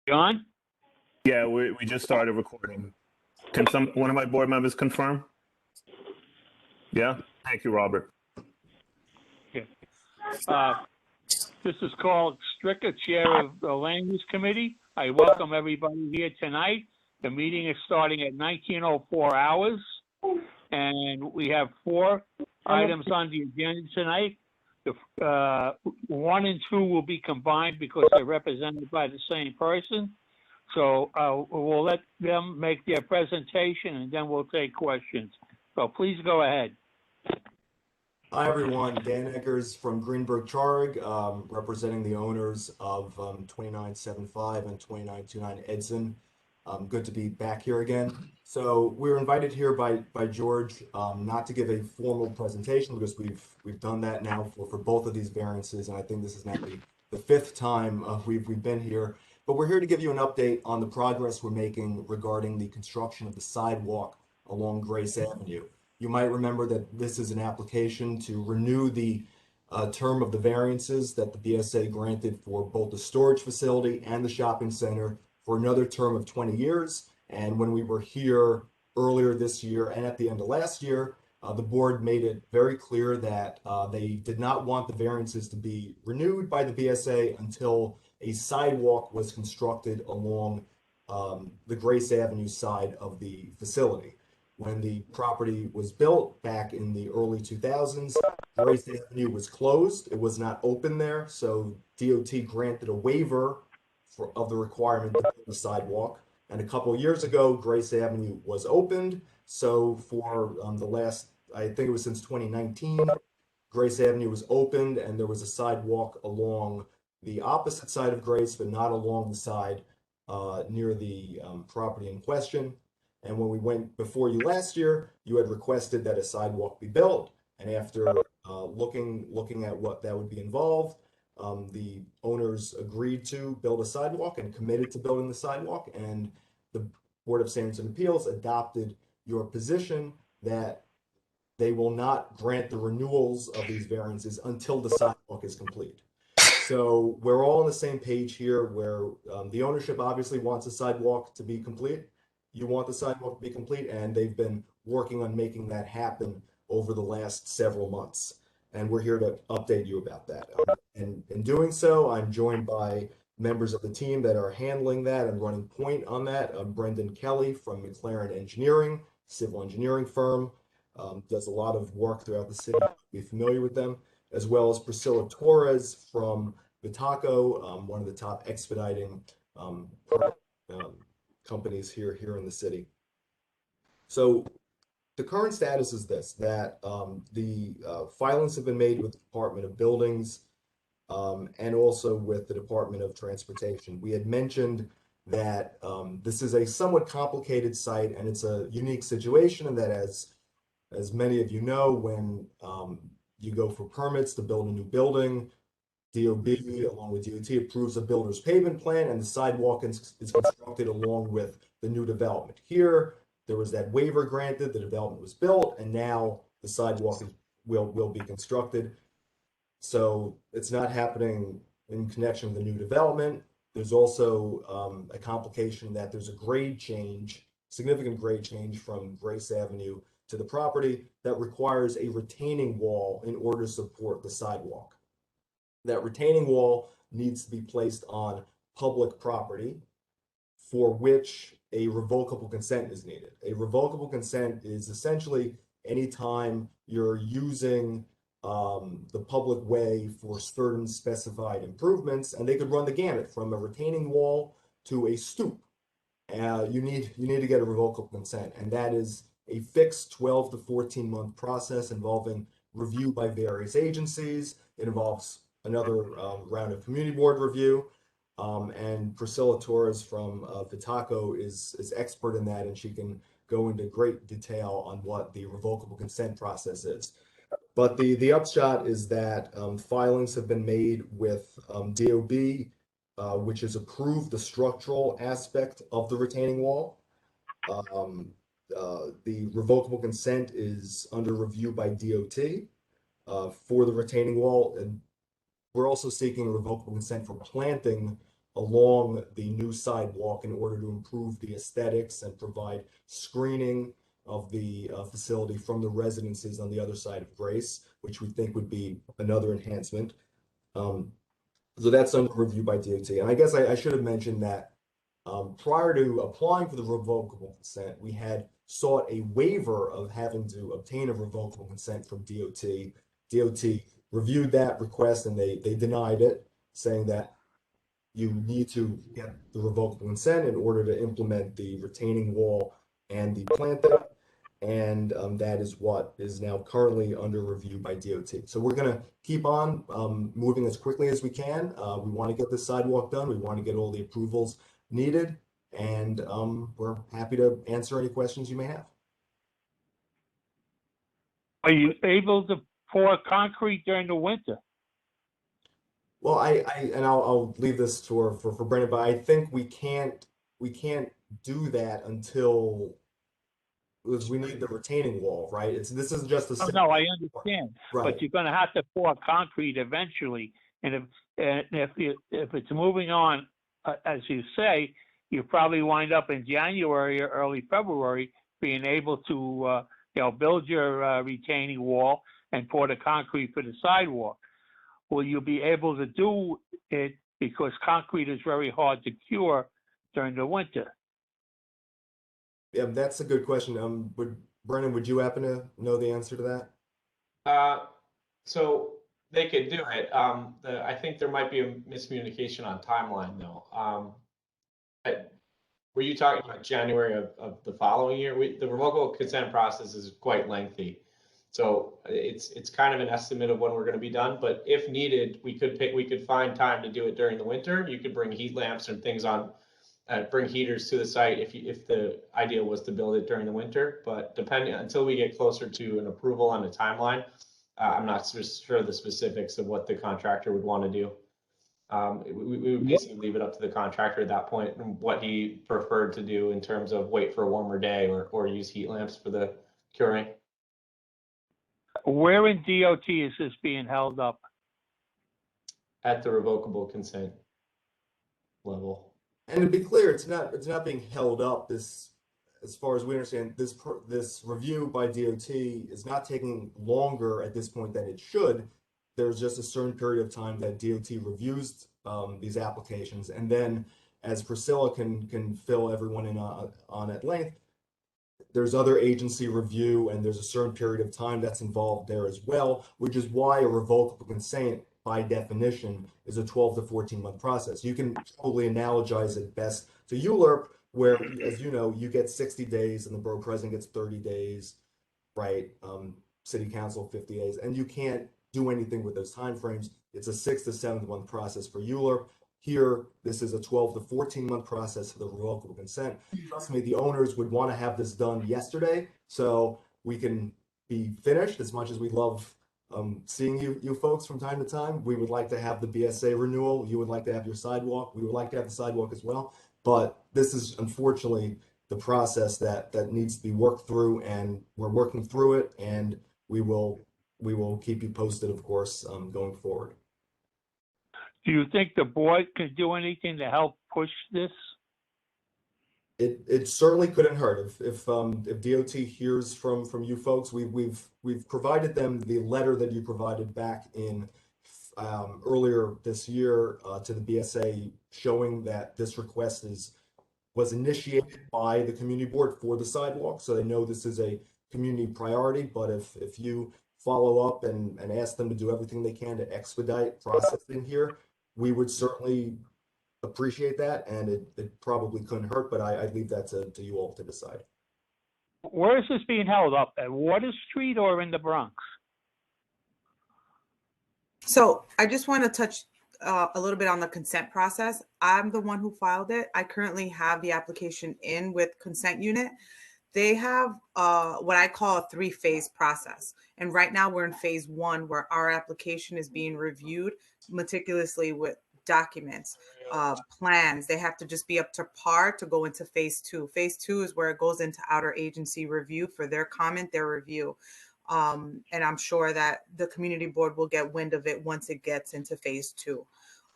John? Yeah, we just started recording. Can one of my board members confirm? Yeah? Thank you, Robert. This is called Stricker, Chair of the Land Use Committee. I welcome everybody here tonight. The meeting is starting at 19:04 hours, and we have 4 items on the agenda tonight. The 1 and 2 will be combined because they're represented by the same person. So we'll let them make their presentation, and then we'll take questions. So please go ahead. Hi, everyone. Dan Eggers from Greenberg Charig, representing the owners of 2975 and 2929 Edson. Good to be back here again. So we were invited here by George not to give a formal presentation because we've done that now for both of these variances, and I think this is now the 5th time we've been here. But we're here to give you an update on the progress we're making regarding the construction of the sidewalk along Grace Avenue. You might remember that this is an application to renew the term of the variances that the BSA granted for both the storage facility and the shopping center for another term of 20 years. And when we were here earlier this year and at the end of last year, the board made it very clear that they did not want the variances to be renewed by the BSA until a sidewalk was constructed along the Grace Avenue side of the facility. When the property was built back in the early 2000s, Grace Avenue was closed. It was not open there, so DOT granted a waiver of the requirement to build the sidewalk. And a couple of years ago, Grace Avenue was opened. So for the last, I think it was since 2019, Grace Avenue was opened and there was a sidewalk along the opposite side of Grace, but not along the side near the property in question. And when we went before you last year, you had requested that a sidewalk be built. And after looking at what that would be involved, the owners agreed to build a sidewalk and committed to building the sidewalk. And the Board of Standards and Appeals adopted your position that they will not grant the renewals of these variances until the sidewalk is complete. So we're all on the same page here where the ownership obviously wants a sidewalk to be complete. You want the sidewalk to be complete, and they've been working on making that happen over the last several months. And we're here to update you about that. And in doing so, I'm joined by members of the team that are handling that and running point on that. Brendan Kelly from McLaren Engineering, civil engineering firm, does a lot of work throughout the city. Be familiar with them, as well as Priscilla Torres from Vitaco, one of the top expediting companies here in the city. So the current status is this, that the filings have been made with the Department of Buildings and also with the Department of Transportation. We had mentioned that this is a somewhat complicated site and it's a unique situation, and that as many of you know, when you go for permits to build a new building, DOB, along with DOT, approves a builder's pavement plan, and the sidewalk is constructed along with the new development. Here, there was that waiver granted, the development was built, and now the sidewalk will be constructed. So it's not happening in connection with the new development. There's also a complication that there's a grade change, significant grade change from Grace Avenue to the property that requires a retaining wall in order to support the sidewalk. That retaining wall needs to be placed on public property for which a revocable consent is needed. A revocable consent is essentially anytime you're using the public way for certain specified improvements, and they could run the gamut from a retaining wall to a stoop. You need to get a revocable consent, and that is a fixed 12 to 14 month process involving review by various agencies. It involves another round of community board review, and Priscilla Torres from Vitaco is expert in that, and she can go into great detail on what the revocable consent process is. But the upshot is that filings have been made with DOB, which has approved the structural aspect of the retaining wall. The revocable consent is under review by DOT for the retaining wall, and we're also seeking a revocable consent for planting along the new sidewalk in order to improve the aesthetics and provide screening of the facility from the residences on the other side of Grace, which we think would be another enhancement. So that's under review by DOT. And I guess I should have mentioned that prior to applying for the revocable consent, we had sought a waiver of having to obtain a revocable consent from DOT. DOT reviewed that request and they denied it, saying that you need to get the revocable consent in order to implement the retaining wall and the planting. And that is what is now currently under review by DOT. So we're going to keep on moving as quickly as we can. We want to get this sidewalk done. We want to get all the approvals needed. And we're happy to answer any questions you may have. Are you able to pour concrete during the winter? Well, I'll leave this for Brendan, but I think we can't do that until we need the retaining wall, right? This isn't just a Oh, no, I understand, right. but you're going to have to pour concrete eventually. And if it's moving on, as you say, you probably wind up in January or early February being able to build your retaining wall and pour the concrete for the sidewalk. Will you be able to do it because concrete is very hard to cure during the winter? Yeah, that's a good question. Brennan, would you happen to know the answer to that? So they could do it. I think there might be a miscommunication on timeline though. Were you talking about January of the following year? The revocable consent process is quite lengthy. So it's kind of an estimate of when we're going to be done, but if needed, we could find time to do it during the winter. You could bring heat lamps and things on, bring heaters to the site if the idea was to build it during the winter. But depending until we get closer to an approval on a timeline, I'm not sure the specifics of what the contractor would want to do. We would basically leave it up to the contractor at that point and what he preferred to do in terms of wait for a warmer day or use heat lamps for the curing. Where in DOT is this being held up? At the revocable consent level. And to be clear, it's not being held up. This, as far as we understand, this review by DOT is not taking longer at this point than it should. There's just a certain period of time that DOT reviews these applications, and then, as Priscilla can fill everyone in on at length, there's other agency review, and there's a certain period of time that's involved there as well, which is why a revocable consent, by definition, is a 12 to 14 month process. You can probably analogize it best to ULURP, where, as you know, you get 60 days and the borough president gets 30 days, right? City council 50 days, and you can't do anything with those timeframes. It's a 6 to 7 month process for ULURP. Here, this is a 12 to 14 month process for the revocable consent. Trust me, the owners would want to have this done yesterday so we can be finished. As much as we love seeing you folks from time to time, we would like to have the BSA renewal. You would like to have your sidewalk. We would like to have the sidewalk as well. But this is unfortunately the process that needs to be worked through, and we're working through it, and we will keep you posted, of course, going forward. Do you think the board can do anything to help push this? It certainly couldn't hurt if DOT hears from you folks. We've provided them the letter that you provided back in earlier this year to the BSA, showing that this request was initiated by the community board for the sidewalk, so they know this is a community priority. But if you follow up and ask them to do everything they can to expedite processing here, we would certainly appreciate that, and it probably couldn't hurt, but I'd leave that to you all to decide. Where is this being held up? At Water Street or in the Bronx? So I just want to touch a little bit on the consent process. I'm the one who filed it. I currently have the application in with consent unit. They have what I call a 3-phase process. And right now we're in phase 1, where our application is being reviewed meticulously with documents, plans. They have to just be up to par to go into phase 2. Phase 2 is where it goes into outer agency review for their comment, their review. And I'm sure that the community board will get wind of it once it gets into phase 2.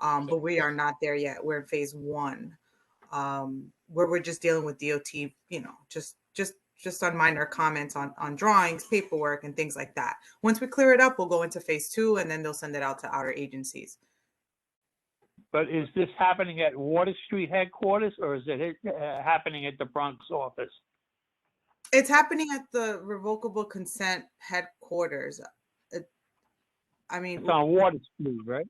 but we are not there yet. We're in phase 1, where we're just dealing with DOT, just on minor comments on drawings, paperwork, and things like that. Once we clear it up, we'll go into phase 2, and then they'll send it out to outer agencies. But is this happening at Water Street headquarters, or is it happening at the Bronx office? It's happening at the revocable consent headquarters. It's on Water Street, right?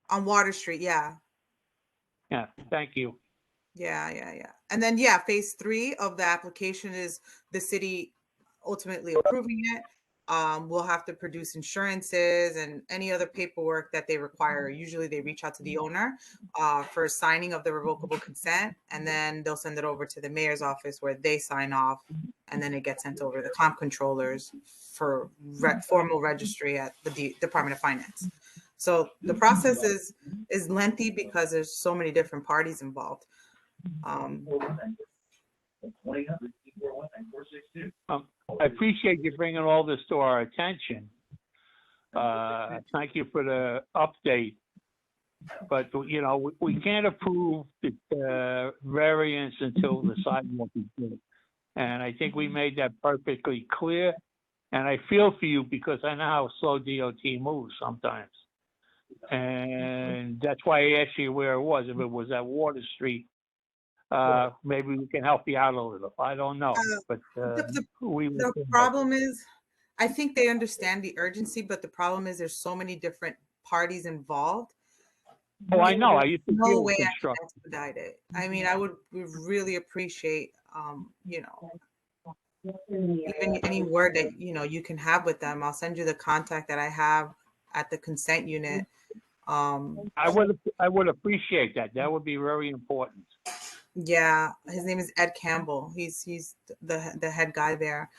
On Water Street, yeah. Yeah, thank you. Yeah. And then, phase 3 of the application is the city ultimately approving it. We'll have to produce insurances and any other paperwork that they require. Usually they reach out to the owner for signing of the revocable consent, and then they'll send it over to the mayor's office where they sign off, and then it gets sent over to the comp controllers for formal registry at the Department of Finance. So the process is lengthy because there's so many different parties involved. I appreciate you bringing all this to our attention. Thank you for the update. But, we can't approve the variance until the sidewalk is built. And I think we made that perfectly clear. And I feel for you because I know how slow DOT moves sometimes. And that's why I asked you where it was. If it was at Water Street, maybe we can help you out a little. I don't know, but the problem is, I think they understand the urgency, but the problem is there's so many different parties involved. Oh, I know. I used to no deal way with I can construction. expedite it. I mean, I would really appreciate, even any word that you can have with them. I'll send you the contact that I have at the consent unit. I would appreciate that. That would be very important. Yeah, his name is Ed Campbell. He's the head guy there.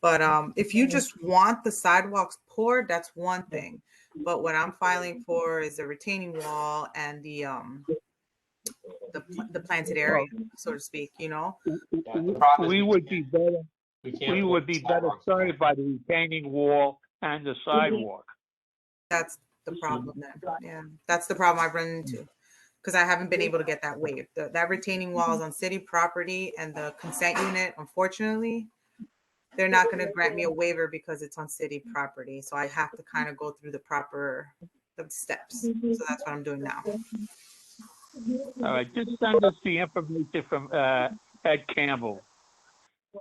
But if you just want the sidewalks poured, that's one thing. But what I'm filing for is a retaining wall and the planted area, so to speak. We would be better. We would be better served by the retaining wall and the sidewalk. That's the problem then. Yeah, that's the problem I've run into, because I haven't been able to get that waived. That retaining wall is on city property, and the consent unit, unfortunately, they're not going to grant me a waiver because it's on city property. So I have to kind of go through the steps. So that's what I'm doing now. All right, just send us the information from Ed Campbell,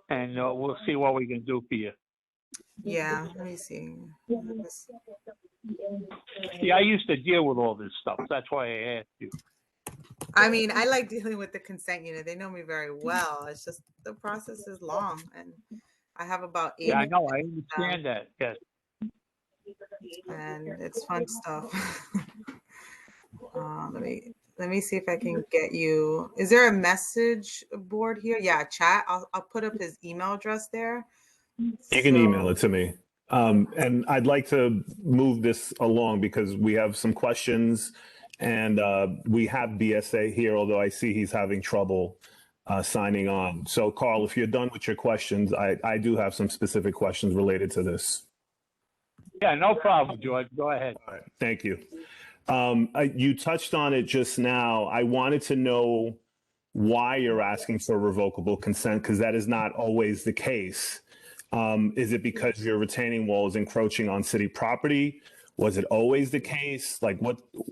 and we'll see what we can do for you. Yeah, let me see. Yeah, I used to deal with all this stuff. That's why I asked you. I mean, I like dealing with the consent unit. They know me very well. It's just the process is long, and I have about 8. Yeah, I know. I understand that. Yes. And it's fun stuff. Let me see if I can get you. Is there a message board here? Yeah, chat. I'll put up his email address there. You can email it to me. And I'd like to move this along because we have some questions, and we have BSA here, although I see he's having trouble signing on. So, Carl, if you're done with your questions, I do have some specific questions related to this. Yeah, no problem, George. Go ahead. All right, thank you. You touched on it just now. I wanted to know why you're asking for revocable consent, because that is not always the case. Is it because your retaining wall is encroaching on city property? Was it always the case?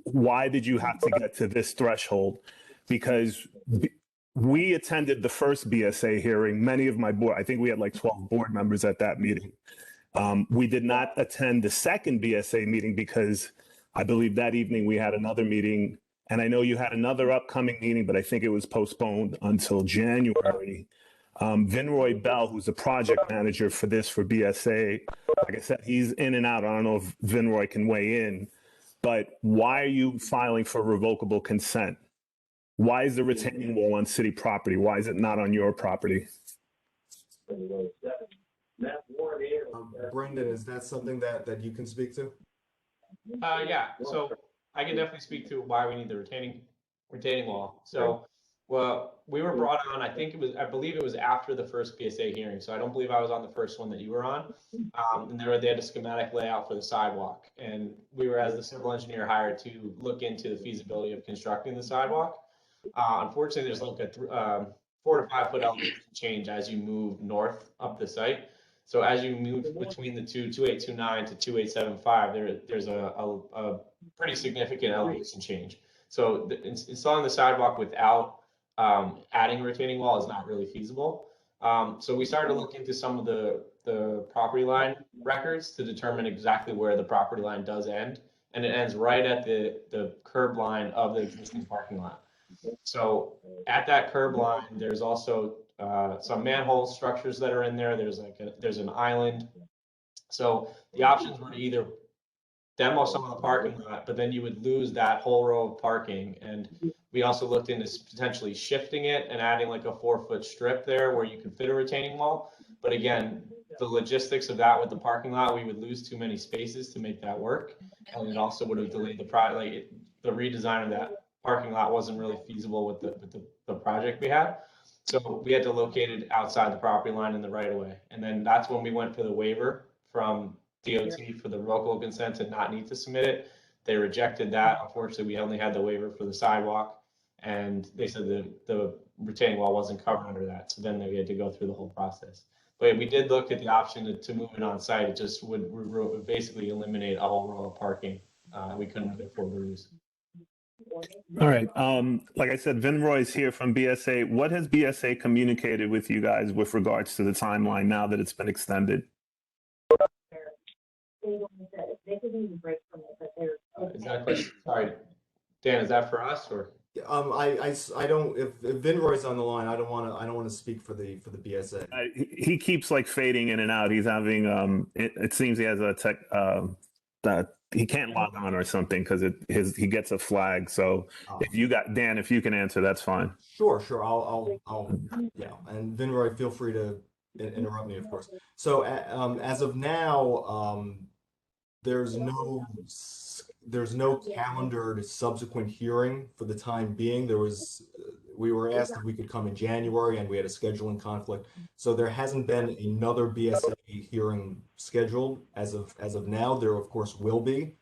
Why did you have to get to this threshold? Because we attended the first BSA hearing, many of my board, I think we had like 12 board members at that meeting. We did not attend the second BSA meeting because I believe that evening we had another meeting, and I know you had another upcoming meeting, but I think it was postponed until January. Vinroy Bell, who's the project manager for BSA, like I said, he's in and out. I don't know if Vinroy can weigh in, but why are you filing for revocable consent? Why is the retaining wall on city property? Why is it not on your property? Brendan, is that something that you can speak to? Yeah, so I can definitely speak to why we need the retaining wall. So Well, we were brought on, I believe it was after the first BSA hearing, so I don't believe I was on the first one that you were on. And they had a schematic layout for the sidewalk, and we were, as the civil engineer, hired to look into the feasibility of constructing the sidewalk. Unfortunately, there's like a 4 to 5 foot elevation change as you move north up the site. So as you move between the 2829 to 2875, there's a pretty significant elevation change. So installing the sidewalk without adding a retaining wall is not really feasible. So we started to look into some of the property line records to determine exactly where the property line does end, and it ends right at the curb line of the existing parking lot. So at that curb line, there's also some manhole structures that are in there. There's an island. So the options were to either demo some of the parking lot, but then you would lose that whole row of parking. And we also looked into potentially shifting it and adding like a 4-foot strip there where you could fit a retaining wall. But again, the logistics of that with the parking lot, we would lose too many spaces to make that work. And it also would have delayed the project. The redesign of that parking lot wasn't really feasible with the project we had. So we had to locate it outside the property line in the right of way. And then that's when we went for the waiver from DOT for the revocable consent to not need to submit it. They rejected that. Unfortunately, we only had the waiver for the sidewalk, and they said the retaining wall wasn't covered under that. So then they had to go through the whole process. But we did look at the option to move it on site. It just would basically eliminate a whole row of parking. We couldn't really afford to lose. All right. Like I said, Vinroy is here from BSA. What has BSA communicated with you guys with regards to the timeline now that it's been extended? Is that a question? Sorry, Dan, is that for us or? I don't, if Vinroy's on the line, I don't want to speak for the BSA. He keeps like fading in and out. He's having it seems he has a tech that he can't log on or something because he gets a flag. So if you got Dan, if you can answer, that's fine. Sure. I'll yeah. And Vinroy, feel free to interrupt me, of course. So as of now, there's no calendared subsequent hearing for the time being. We were asked if we could come in January, and we had a scheduling conflict. So there hasn't been another BSA hearing scheduled as of now. There of course will be.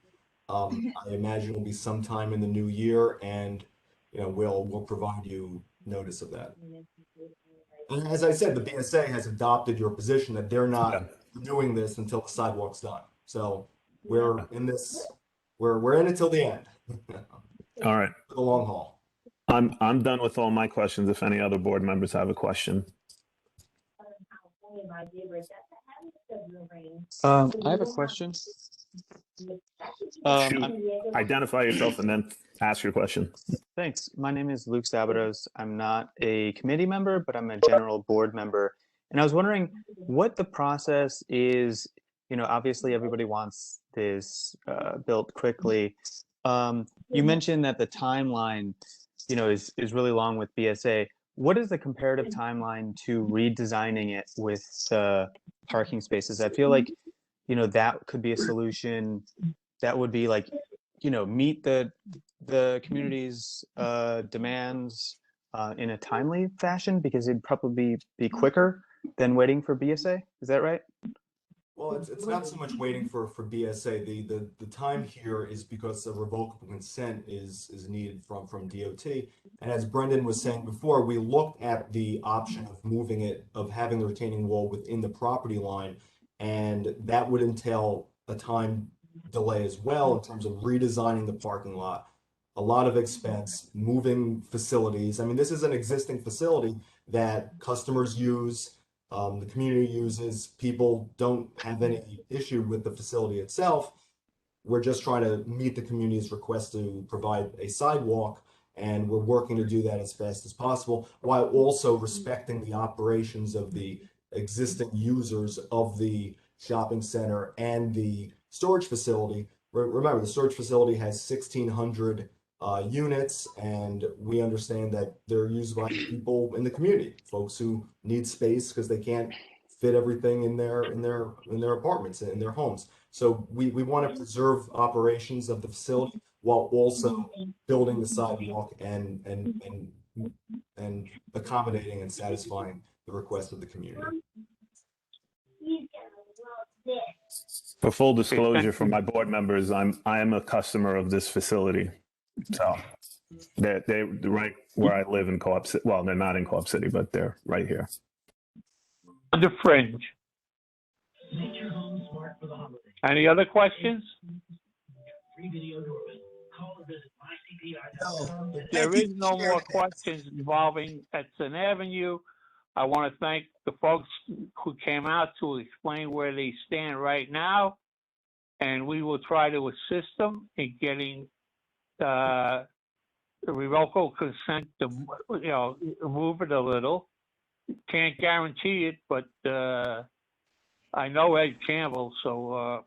I imagine it'll be sometime in the new year, and we'll provide you notice of that. And as I said, the BSA has adopted your position that they're not doing this until the sidewalk's done. So we're in this. We're in it till the end. All right. For the long haul. I'm done with all my questions. If any other board members have a question. I have a question. Identify yourself and then ask your question. Thanks. My name is Luke Sabatos. I'm not a committee member, but I'm a general board member. And I was wondering what the process is. Obviously everybody wants this built quickly. You mentioned that the timeline, is really long with BSA. What is the comparative timeline to redesigning it with the parking spaces? I feel like, that could be a solution that would be like, meet the community's demands in a timely fashion, because it'd probably be quicker than waiting for BSA. Is that right? Well, it's not so much waiting for BSA. The time here is because a revocable consent is needed from DOT. And as Brendan was saying before, we looked at the option of having the retaining wall within the property line, and that would entail a time delay as well in terms of redesigning the parking lot. A lot of expense, moving facilities. I mean, this is an existing facility that customers use. The community uses. People don't have any issue with the facility itself. We're just trying to meet the community's request to provide a sidewalk, and we're working to do that as fast as possible while also respecting the operations of the existing users of the shopping center and the storage facility. Remember, the storage facility has 1,600 units, and we understand that they're used by people in the community, folks who need space because they can't fit everything in their apartments and in their homes. So we want to preserve operations of the facility while also building the sidewalk and and accommodating and satisfying the request of the community. For full disclosure for my board members, I am a customer of this facility. So they're right where I live in Co-op City. Well, they're not in Co-op City, but they're right here. On the fringe. Any other questions? There is no more questions involving Edson Avenue. I want to thank the folks who came out to explain where they stand right now, and we will try to assist them in getting the revocable consent to, move it a little. Can't guarantee it, but I know Ed Campbell, so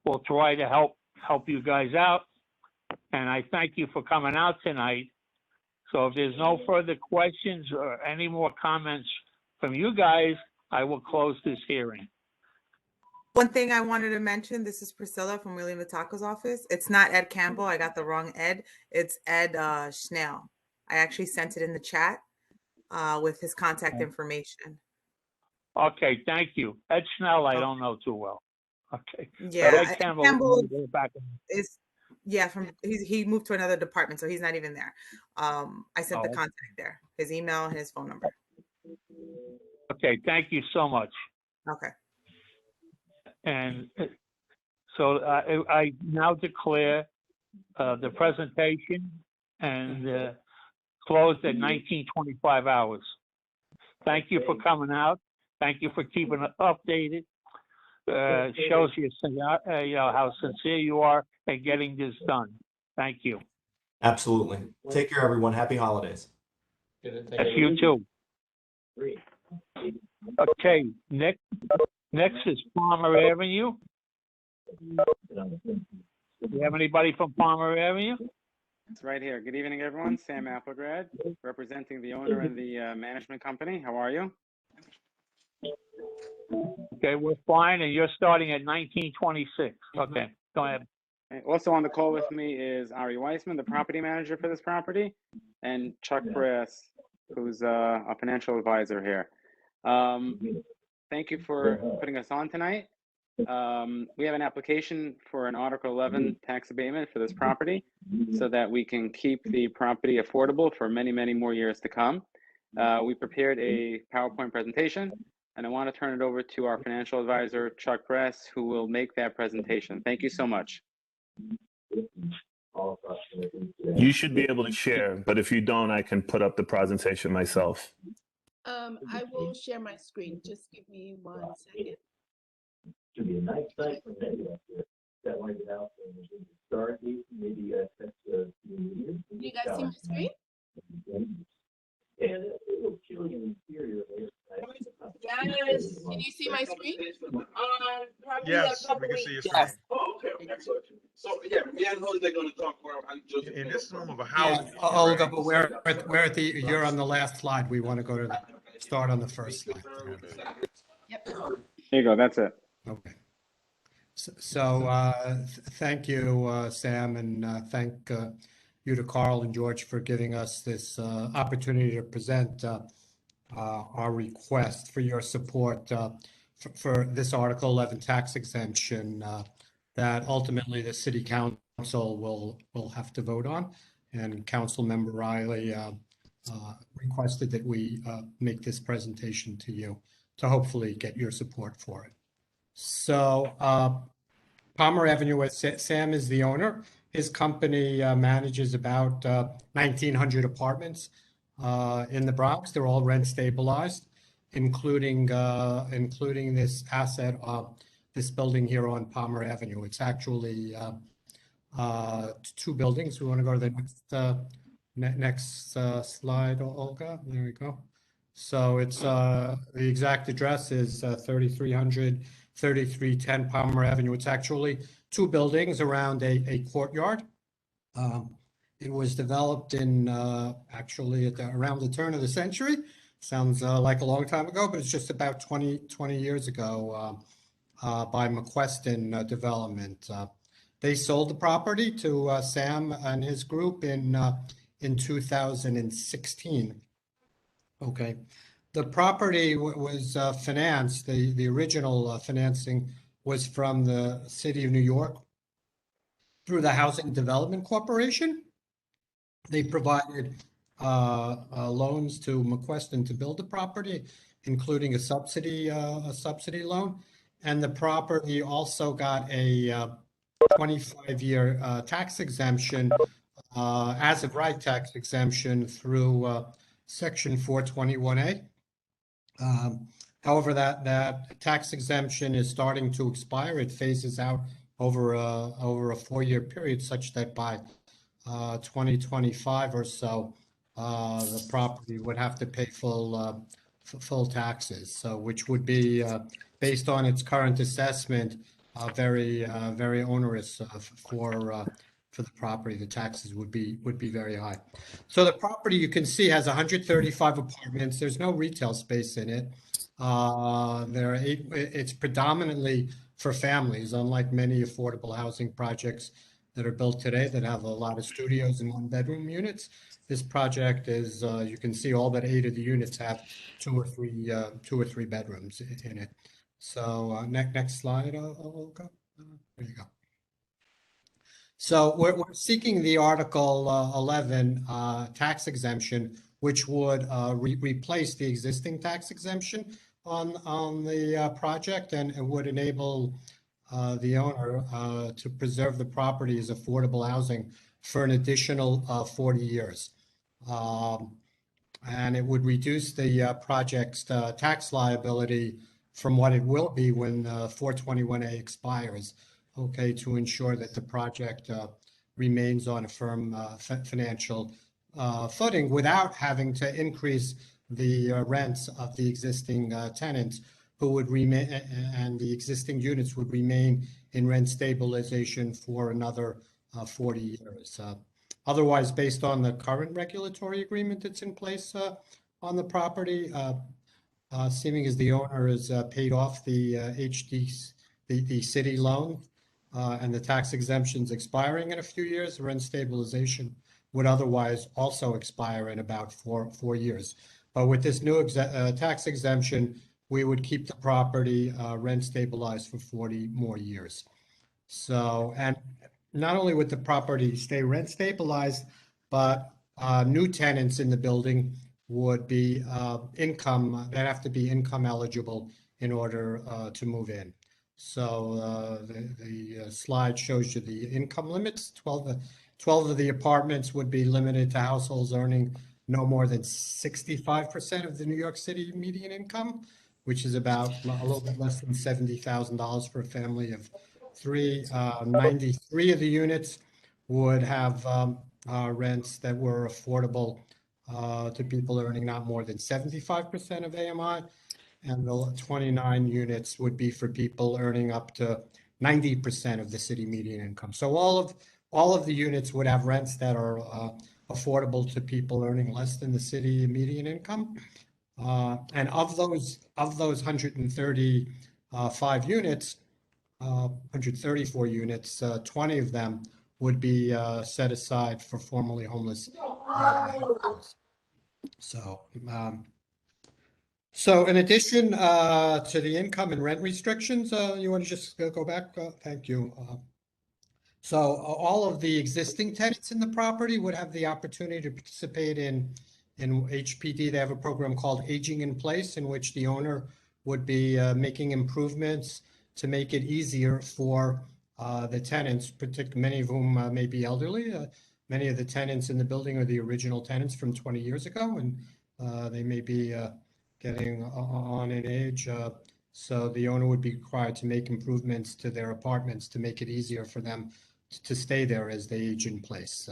we'll try to help you guys out. And I thank you for coming out tonight. So if there's no further questions or any more comments from you guys, I will close this hearing. One thing I wanted to mention, this is Priscilla from William Vitaco's office. It's not Ed Campbell. I got the wrong Ed. It's Ed Schnell. I actually sent it in the chat with his contact information. Okay, thank you. Ed Schnell, I don't know too well. Okay. Yeah, Ed Campbell is he moved to another department, so he's not even there. I sent the contact there, his email and his phone number. Okay, thank you so much. Okay. And so I now declare the presentation and closed at 19:25 hours. Thank you for coming out. Thank you for keeping it updated. Shows you how sincere you are in getting this done. Thank you. Absolutely. Take care, everyone. Happy holidays. Yes, you too. Okay, next is Palmer Avenue. Do you have anybody from Palmer Avenue? It's right here. Good evening, everyone. Sam Applegrad, representing the owner and the management company. How are you? Okay, we're fine, and you're starting at 1926. Okay, go ahead. Also on the call with me is Ari Weissman, the property manager for this property, and Chuck Brass, who's a financial advisor here. Thank you for putting us on tonight. We have an application for an Article 11 tax abatement for this property so that we can keep the property affordable for many, many more years to come. We prepared a PowerPoint presentation, and I want to turn it over to our financial advisor, Chuck Brass, who will make that presentation. Thank you so much. You should be able to share, but if you don't, I can put up the presentation myself. I will share my screen. Just give me 1 second. Should be a nice night for maybe that might be out historically, maybe You guys see my screen? And a little chilly in the interior. Yes. Can you see my screen? Yes, we can see your screen. Yes. Oh, okay, excellent. So yeah, they're going to talk more. And this is more of a housing. Yeah, Olga, but you're on the last slide. We want to go to start on the first slide. Yep. Here you go. That's it. Okay. So thank you, Sam, and thank you to Carl and George for giving us this opportunity to present our request for your support for this Article 11 tax exemption that ultimately the City Council will have to vote on. And Council Member Riley requested that we make this presentation to you to hopefully get your support for it. So Palmer Avenue, Sam is the owner. His company manages about 1,900 apartments in the Bronx. They're all rent stabilized, including this asset, this building here on Palmer Avenue. It's actually 2 buildings. We want to go to the next slide, Olga. There we go. So it's the exact address is 3300 3310 Palmer Avenue. It's actually 2 buildings around a courtyard. It was developed in actually around the turn of the century. Sounds like a long time ago, but it's just about 20 years ago by McQuestion Development. They sold the property to Sam and his group in in 2016. Okay. The property was financed, the original financing was from the City of New York through the Housing Development Corporation. They provided loans to McQuestion to build the property, including a subsidy loan. And the property also got a 25-year tax exemption, as of right tax exemption through Section 421A. However, that tax exemption is starting to expire. It phases out over a 4-year period, such that by 2025 or so, the property would have to pay full taxes. So, which would be based on its current assessment, very onerous for the property. The taxes would be very high. So the property, you can see, has 135 apartments. There's no retail space in it. There are 8. It's predominantly for families, unlike many affordable housing projects that are built today that have a lot of studios and one-bedroom units. This project is, you can see, all but 8 of the units have 2 or 3 bedrooms in it. So next slide, Olga. There you go. So we're seeking the Article 11 tax exemption, which would replace the existing tax exemption on the project, and would enable the owner to preserve the property as affordable housing for an additional 40 years. And it would reduce the project's tax liability from what it will be when 421A expires, okay, to ensure that the project remains on a firm financial footing without having to increase the rents of the existing tenants, who would remain, and the existing units would remain in rent stabilization for another 40 years. Otherwise, based on the current regulatory agreement that's in place on the property, seeming as the owner has paid off the the city loan, and the tax exemption's expiring in a few years, rent stabilization would otherwise also expire in about four years. But with this new tax exemption, we would keep the property rent stabilized for 40 more years. So, and not only would the property stay rent stabilized, but new tenants in the building would be they'd have to be income eligible in order to move in. So the slide shows you the income limits. 12 of the apartments would be limited to households earning no more than 65% of the New York City median income, which is about a little bit less than $70,000 for a family of 3. 93 of the units would have rents that were affordable to people earning not more than 75% of AMI, and the 29 units would be for people earning up to 90% of the city median income. So all of the units would have rents that are affordable to people earning less than the city median income. And of those 135 units, 134 units, 20 of them would be set aside for formerly homeless. So in addition to the income and rent restrictions, you want to just go back? Thank you. So all of the existing tenants in the property would have the opportunity to participate in HPD. They have a program called Aging in Place, in which the owner would be making improvements to make it easier for the tenants, particularly many of whom may be elderly. Many of the tenants in the building are the original tenants from 20 years ago, and they may be getting on in age. So the owner would be required to make improvements to their apartments to make it easier for them to stay there as they age in place.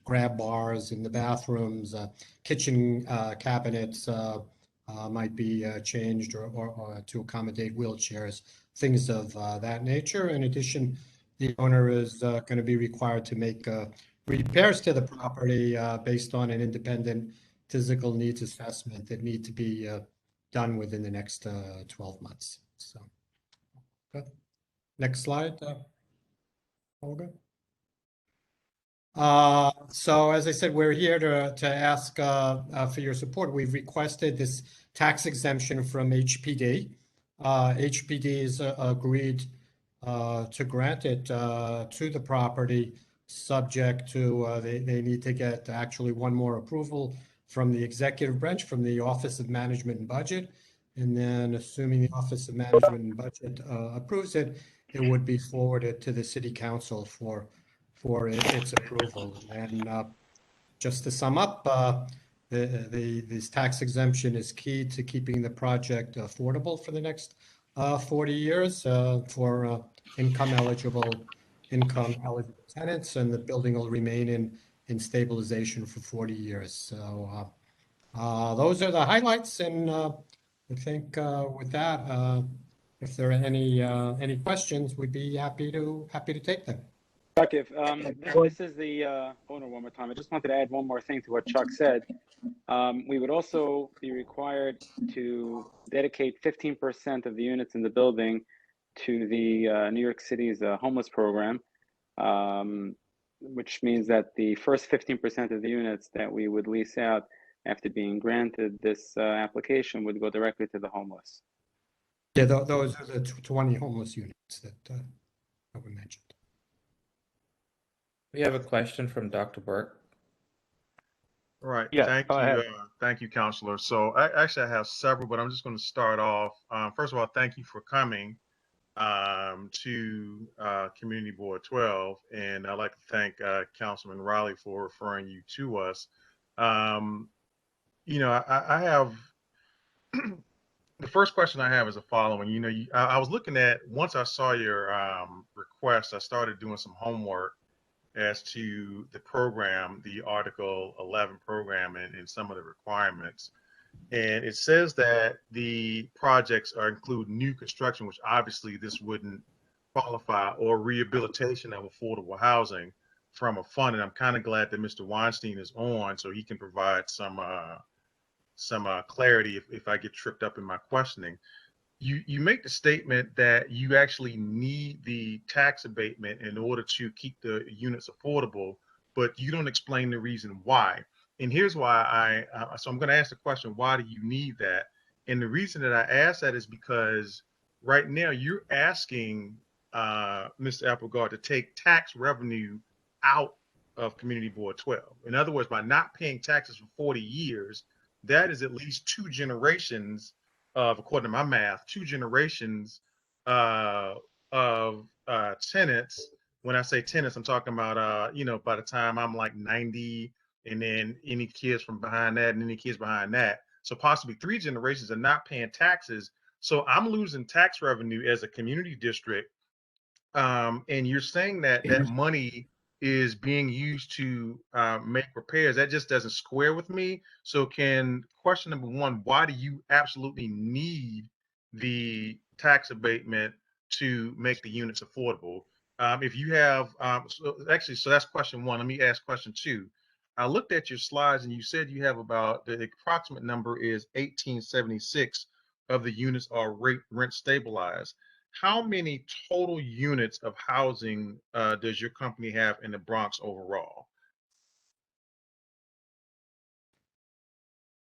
Grab bars in the bathrooms, kitchen cabinets might be changed or to accommodate wheelchairs, things of that nature. In addition, the owner is going to be required to make repairs to the property based on an independent physical needs assessment that need to be done within the next 12 months. So, good. Next slide, Olga. So as I said, we're here to ask for your support. We've requested this tax exemption from HPD. HPD has agreed to grant it to the property, subject to they need to get actually one more approval from the executive branch, from the Office of Management and Budget. And then assuming the Office of Management and Budget approves it, it would be forwarded to the City Council for its approval. And just to sum up, this tax exemption is key to keeping the project affordable for the next 40 years for income eligible tenants, and the building will remain in stabilization for 40 years. So those are the highlights, and I think with that, if there are any questions, we'd be happy to take them. Chuck, if this is the owner one more time, I just wanted to add one more thing to what Chuck said. We would also be required to dedicate 15% of the units in the building to the New York City's homeless program, which means that the first 15% of the units that we would lease out after being granted this application would go directly to the homeless. Yeah, those are the 20 homeless units that we mentioned. We have a question from Dr. Burke. All right. Yeah, Thank go you. ahead. Thank you, Counselor. So I have several, but I'm just going to start off. First of all, thank you for coming to Community Board 12. And I'd like to thank Councilman Riley for referring you to us. You know, I have the first question I have is the following. You know, I was looking at, once I saw your request, I started doing some homework as to the program, the Article 11 program, and some of the requirements. And it says that the projects include new construction, which obviously this wouldn't qualify, or rehabilitation of affordable housing from a fund. And I'm kind of glad that Mr. Weinstein is on, so he can provide some clarity if I get tripped up in my questioning. You make the statement that you actually need the tax abatement in order to keep the units affordable, but you don't explain the reason why. And here's why so I'm going to ask the question, why do you need that? And the reason that I ask that is because right now you're asking Mr. Applegard to take tax revenue out of Community Board 12. In other words, by not paying taxes for 40 years, that is at least 2 generations of, according to my math, 2 generations of tenants. When I say tenants, I'm talking about, you know, by the time I'm like 90, and then any kids from behind that, and any kids behind that. So possibly 3 generations are not paying taxes. So I'm losing tax revenue as a community district. And you're saying that that money is being used to make repairs. That just doesn't square with me. So question number one, why do you absolutely need the tax abatement to make the units affordable? If you have, so that's question one. Let me ask question two. I looked at your slides and you said you have about, the approximate number is 1876 of the units are rent stabilized. How many total units of housing does your company have in the Bronx overall?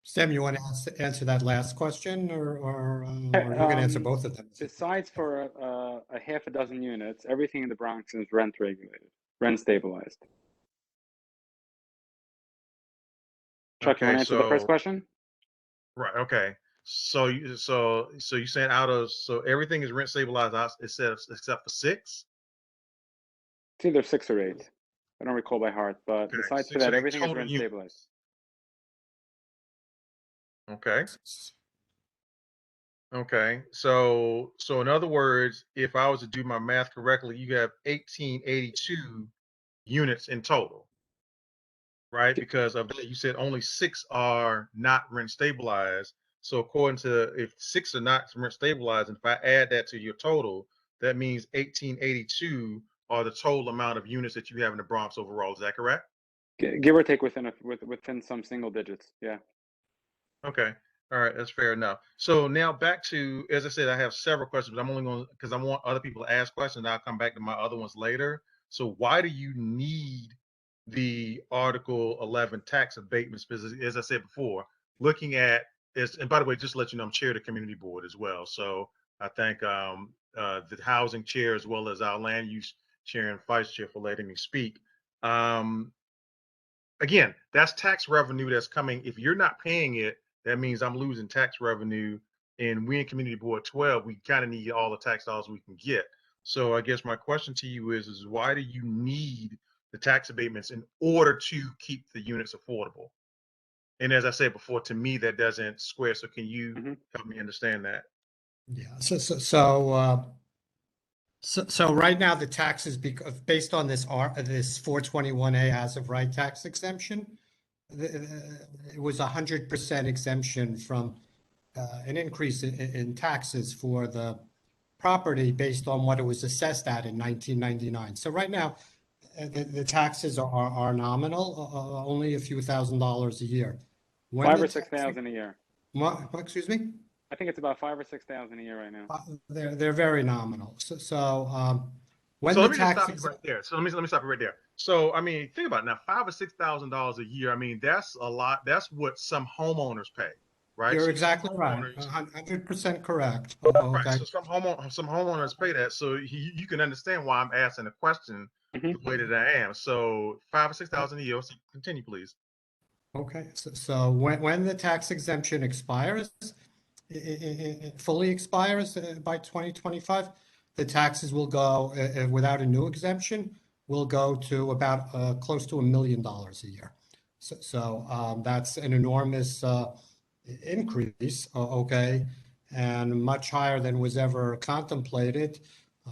Sam, you want to answer that last question, or you can answer both of them? Besides for a half a dozen units, everything in the Bronx is rent regulated, rent stabilized. Chuck, you want to answer the first question? Right. Okay. So you're saying so everything is rent stabilized except for 6? It's either 6 or 8. I don't recall by heart, but Okay. besides 6 for that, or 8 everything is total rent units. stabilized. Okay. Okay. So in other words, if I was to do my math correctly, you have 1882 units in total, right? Because of that, you said only 6 are not rent stabilized. So according to, if 6 are not rent stabilized, and if I add that to your total, that means 1882 are the total amount of units that you have in the Bronx overall. Is that correct? Give or take within some single digits. Yeah. Okay. All right. That's fair enough. So now back to, as I said, I have several questions, but I'm only going to, because I want other people to ask questions. I'll come back to my other ones later. So why do you need the Article 11 tax abatements, because as I said before, looking at this, and by the way, just to let you know, I'm chair of the community board as well. So I thank the housing chair as well as our land use chair and vice chair for letting me speak. Again, that's tax revenue that's coming. If you're not paying it, that means I'm losing tax revenue. And we in Community Board 12, we kind of need all the tax dollars we can get. So I guess my question to you is why do you need the tax abatements in order to keep the units affordable? And as I said before, to me, that doesn't square. So can you help me understand that? Yeah. So right now the taxes, based on this 421A as of right tax exemption, it was 100% exemption from an increase in taxes for the property based on what it was assessed at in 1999. So right now, the taxes are nominal, only a few $1,000s a year. When Five the or 6,000 a year. Excuse me? I think it's about 5,000 or 6,000 a year right now. They're very nominal. When So the let me just stop you taxes, right there. So let me stop you right there. So I mean, think about it now, $5,000 or $6,000 a year. I mean, that's a lot. That's what some homeowners pay, right? you're So exactly some right. homeowners, 100% correct. right? Okay. So some homeowners pay that. So you can understand why I'm asking the question the way that I am. So $5,000 or $6,000 a year. So continue, please. Okay. So when the tax exemption expires, it fully expires by 2025, the taxes will go, without a new exemption, will go to about close to $1 million a year. So that's an enormous increase, okay, and much higher than was ever contemplated.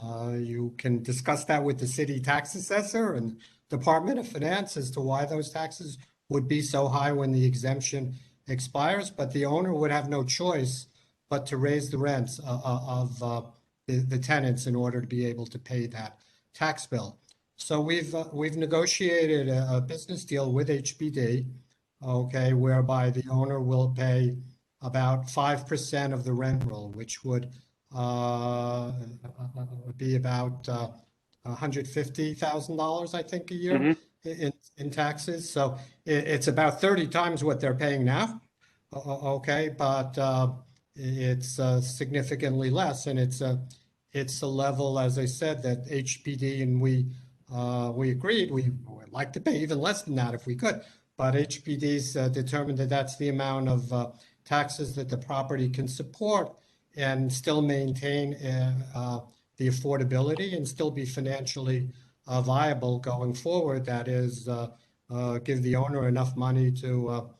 You can discuss that with the city tax assessor and Department of Finance as to why those taxes would be so high when the exemption expires, but the owner would have no choice but to raise the rents of the tenants in order to be able to pay that tax bill. So we've negotiated a business deal with HBD, okay, whereby the owner will pay about 5% of the rent roll, which would be about $150,000, I think, a year in taxes. So it's about 30 times what they're paying now. Okay, but it's significantly less, and it's a level, as I said, that HPD and we agreed we would like to pay even less than that if we could, but HPD's determined that that's the amount of taxes that the property can support and still maintain the affordability and still be financially viable going forward. That is, give the owner enough money to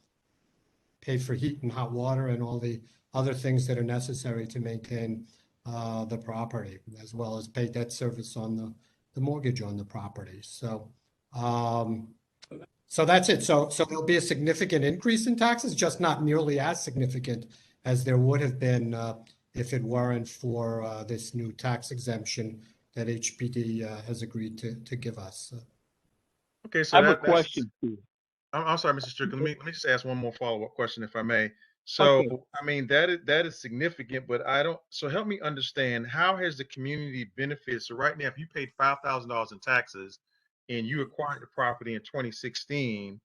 pay for heat and hot water and all the other things that are necessary to maintain the property, as well as pay debt service on the mortgage on the property. So that's it. So there'll be a significant increase in taxes, just not nearly as significant as there would have been if it weren't for this new tax exemption that HPD has agreed to give us. Okay, so I have a question for you. I'm sorry, Mr. Strickland. Let me just ask one more follow-up question, if I may. So, Okay. I mean, that is significant, but I don't. So, help me understand, how has the community benefited? So, right now, if you paid $5,000 in taxes and you acquired the property in 2016,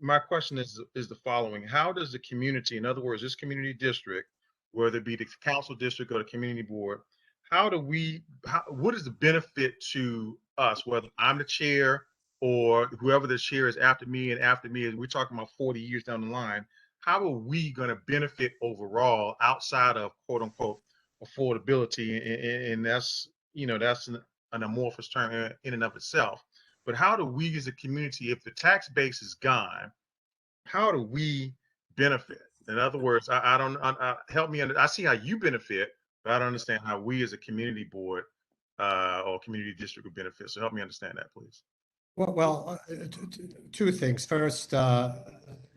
my question is the following: how does the community, in other words, this community district, whether it be the council district or the community board, what is the benefit to us, whether I'm the chair or whoever the chair is after me, and after me, we're talking about 40 years down the line, how are we going to benefit overall outside of quote unquote affordability? And that's, that's an amorphous term in and of itself. But how do we as a community, if the tax base is gone, how do we benefit? In other words, I don't help me. I see how you benefit, but I don't understand how we as a community board or community district would benefit. So help me understand that, please. Well, two things. First, the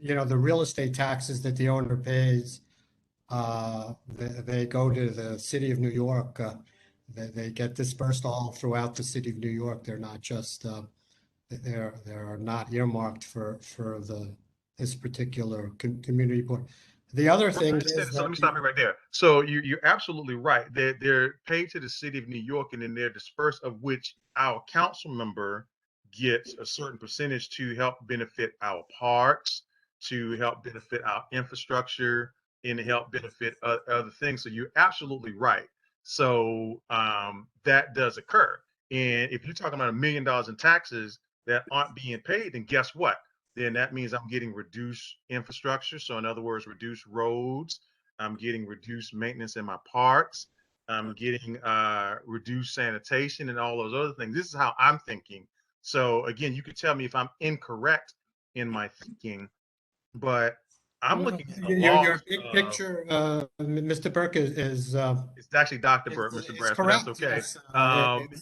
real estate taxes that the owner pays, they go to the city of New York. They get dispersed all throughout the city of New York. They're not just they're not earmarked for this particular community board. The other thing is so let me stop you right there. So you're absolutely right. They're paid to the city of New York, and then they're dispersed, of which our council member gets a certain percentage to help benefit our parks, to help benefit our infrastructure, and to help benefit other things. So you're absolutely right. So that does occur. And if you're talking about $1 million in taxes that aren't being paid, then guess what? Then that means I'm getting reduced infrastructure. So in other words, reduced roads. I'm getting reduced maintenance in my parks. I'm getting reduced sanitation and all those other things. This is how I'm thinking. So again, you could tell me if I'm incorrect in my thinking, but I'm looking at the Your loss big of, picture, Mr. Burke, is it's actually Dr. Burke, Mr. Brad, so that's correct. okay. Yes.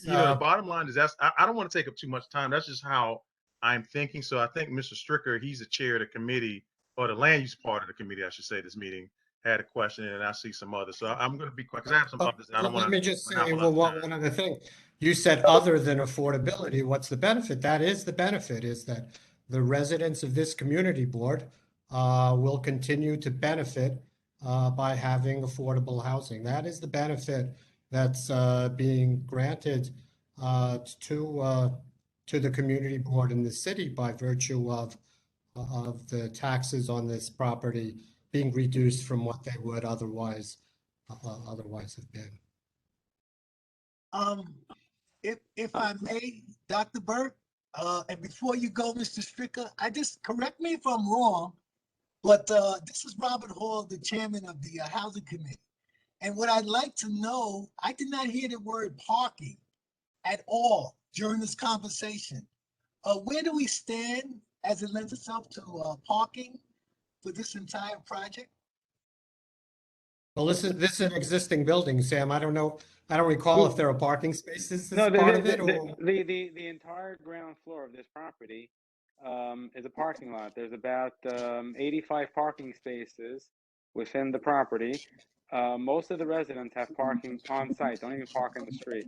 The bottom line is I don't want to take up too much time. That's just how I'm thinking. So I think Mr. Stricker, he's the chair of the committee, or the land use part of the committee, I should say, this meeting, had a question, and I see some others. So I'm going to be quick because I have some others, and I don't want Let to me just say monopolize the time. one other thing. You said other than affordability, what's the benefit? That is the benefit, is that the residents of this community board will continue to benefit by having affordable housing. That is the benefit that's being granted to the community board in the city by virtue of the taxes on this property being reduced from what they would otherwise have been. If I may, Dr. Burke, and before you go, Mr. Stricker, I just correct me if I'm wrong, but this is Robert Hall, the chairman of the Housing Committee. And what I'd like to know, I did not hear the word parking at all during this conversation. Where do we stand as it lends itself to parking for this entire project? Well, this is an existing building, Sam. I don't know. I don't recall if there are parking spaces as No, part of it, or the entire ground floor of this property is a parking lot. There's about 85 parking spaces within the property. Most of the residents have parking on site, don't even park in the street.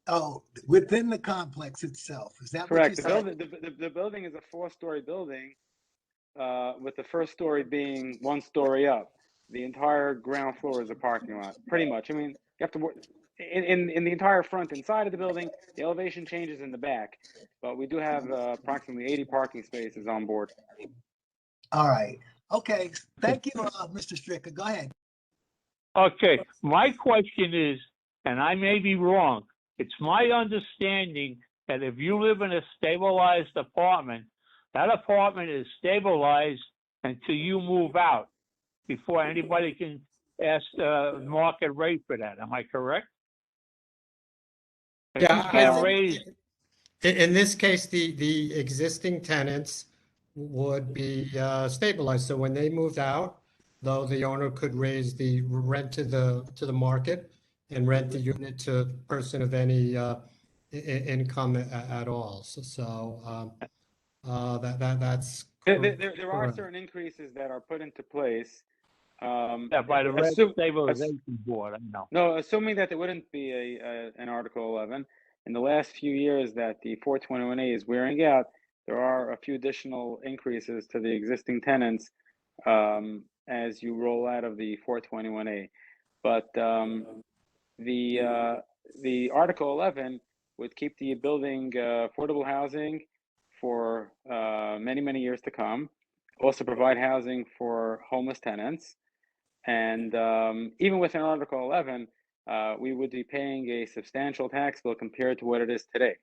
Oh, within the complex itself. Is that Correct. what you're saying? The building is a 4-story building, with the first story being 1 story up. The entire ground floor is a parking lot, pretty much. I mean, you have to work in the entire front and side of the building. The elevation changes in the back, but we do have approximately 80 parking spaces on board. All right. Okay. Thank you, Mr. Stricker. Go ahead. Okay, my question is, and I may be wrong, it's my understanding that if you live in a stabilized apartment, that apartment is stabilized until you move out, before anybody can ask the market rate for that. Am I correct? If you can't raise. In this case, the existing tenants would be stabilized. So when they moved out, though, the owner could raise the rent to the market and rent the unit to a person of any income at all. So that's There are certain increases that are put into place. Yeah, by the Rent Stabilization Board, I know. No, assuming that there wouldn't be an Article 11, in the last few years that the 421A is wearing out, there are a few additional increases to the existing tenants as you roll out of the 421A. But the Article 11 would keep the building affordable housing for many, many years to come, also provide housing for homeless tenants. And even within Article 11, we would be paying a substantial tax bill compared to what it is today.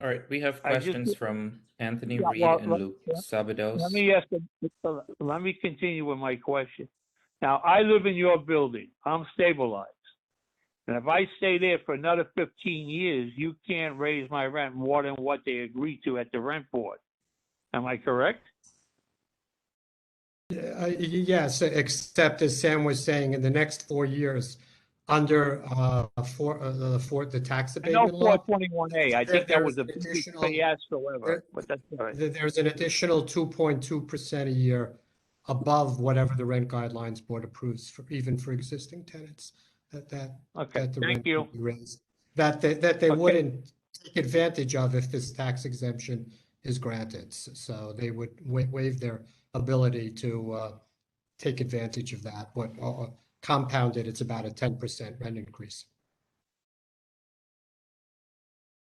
All right, we have questions from Anthony Reed well, and Luke Sabados. Let me continue with my question. Now, I live in your building. I'm stabilized. And if I stay there for another 15 years, you can't raise my rent more than what they agreed to at the rent board. Am I correct? Yes, except as Sam was saying, in the next 4 years, under the tax abatement law. 421A. I think that was a big fiasco ever, but that's all right. There's an additional 2.2% a year above whatever the rent guidelines board approves for, even for existing tenants. That the rent could be raised. That they wouldn't take advantage of if this tax exemption is granted. So they would waive their ability to take advantage of that. But compounded, it's about a 10% rent increase.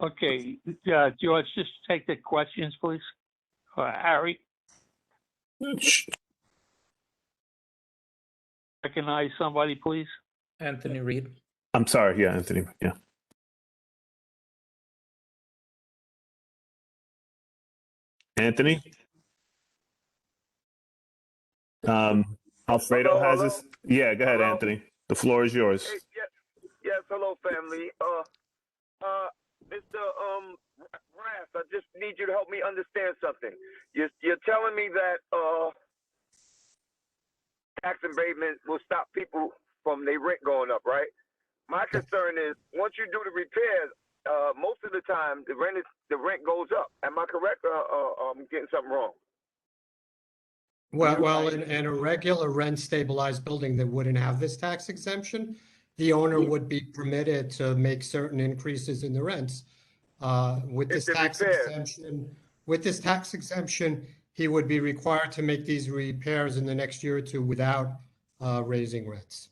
Okay, George, just take the questions, please. Harry, recognize somebody, please. Anthony Reed. I'm sorry. Yeah, Anthony. Yeah. Anthony? Alfredo has this. Yeah, go ahead, Anthony. The floor is yours. Hey, yes, hello, family. Mr. Rath, I just need you to help me understand something. You're telling me that tax abatement will stop people from their rent going up, right? My concern is once you do the repairs, most of the time the rent goes up. Am I correct? I'm getting something wrong. Well, in a regular rent stabilized building that wouldn't have this tax exemption, the owner would be permitted to make certain increases in the rents. With this tax exemption, he would be required to make these repairs in the next year or two without raising rents.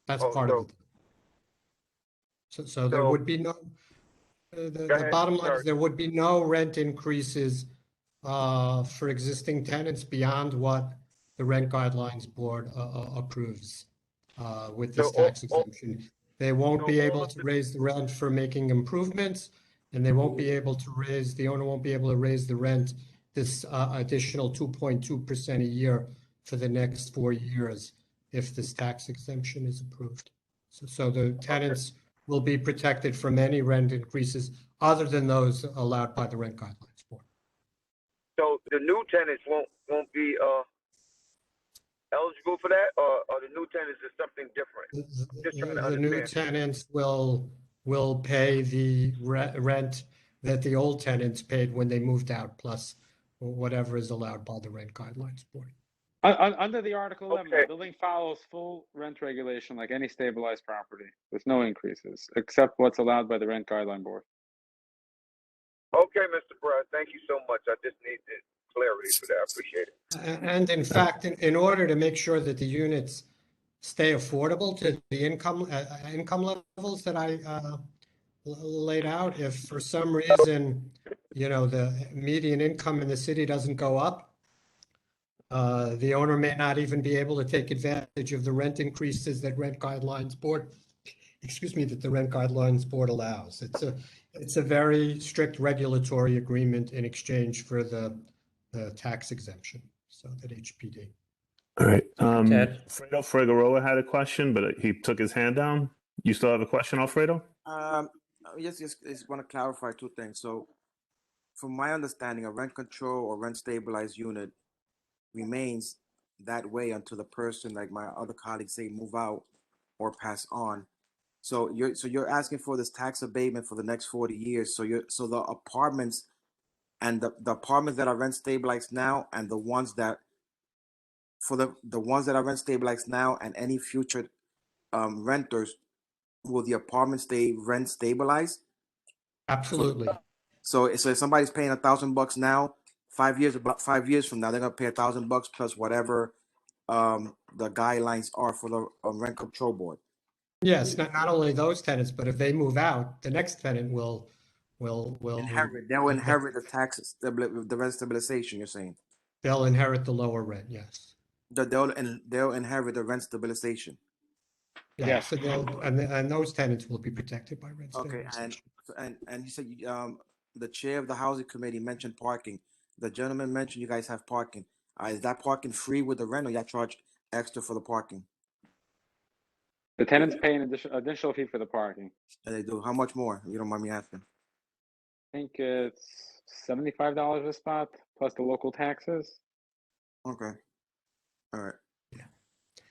That's part of it. So there would be no. The bottom line is there would be no rent increases for existing tenants beyond what the Rent Guidelines Board approves with this tax exemption. They won't be able to raise the rent for making improvements, and they won't be able to raise, the owner won't be able to raise the rent this additional 2.2% a year for the next 4 years if this tax exemption is approved. So the tenants will be protected from any rent increases other than those allowed by the Rent Guidelines Board. So the new tenants won't be eligible for that, or the new tenants is something different? The new tenants will pay the rent that the old tenants paid when they moved out, plus whatever is allowed by the Rent Guidelines Board. Under the Article 11, the building follows full rent regulation like any stabilized property with no increases, except what's allowed by the Rent Guideline Board. Okay, Mr. Brad, thank you so much. I just need clarity for that. I appreciate it. And in fact, in order to make sure that the units stay affordable to the income levels that I laid out, if for some reason, the median income in the city doesn't go up, the owner may not even be able to take advantage of the rent increases that Rent Guidelines Board, that the Rent Guidelines Board allows. It's a very strict regulatory agreement in exchange for the tax exemption, so that HPD. All right. Alfredo Figueroa had a question, but he took his hand down. You still have a question, Alfredo? Yes, just want to clarify two things. So, from my understanding, a rent control or rent stabilized unit remains that way until the person, like my other colleagues say, move out or pass on. So you're asking for this tax abatement for the next 40 years. So the apartments and the apartments that are rent stabilized now, and the ones that for the ones that are rent stabilized now, and any future renters, will the apartments stay rent stabilized? Absolutely. So if somebody's paying $1,000 now, 5 years from now, they're gonna pay $1,000 plus whatever the guidelines are for the rent control board. Yes, not only those tenants, but if they move out, the next tenant will inherit. They'll inherit the taxes, the rent stabilization. You're saying they'll inherit the lower rent. Yes. They'll inherit the rent stabilization. Yeah. So and those tenants will be protected by rent stabilization. Okay, and you said the chair of the housing committee mentioned parking. The gentleman mentioned you guys have parking. Is that parking free with the rent, or y'all charge extra for the parking? The tenants pay an additional fee for the parking. And they do. How much more? If you don't mind me asking. I think it's $75 a spot plus the local taxes. Okay. All right. Yeah.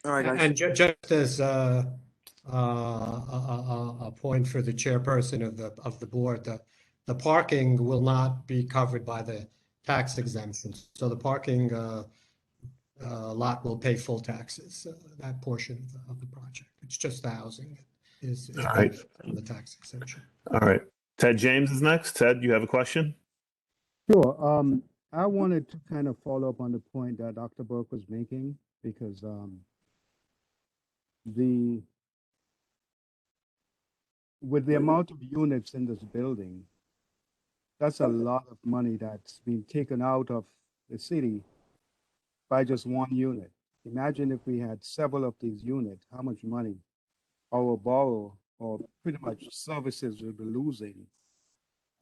All right, guys. And just as a point for the chairperson of the board, the parking will not be covered by the tax exemptions. So the parking lot will pay full taxes. That portion of the project. It's just the housing is right from the tax exemption. All right. Ted James is next. Ted, you have a question? Sure. I wanted to kind of follow up on the point that Dr. Burke was making, because with the amount of units in this building, That's a lot of money that's been taken out of the city by just one unit. Imagine if we had several of these units, how much money our borough or pretty much services will be losing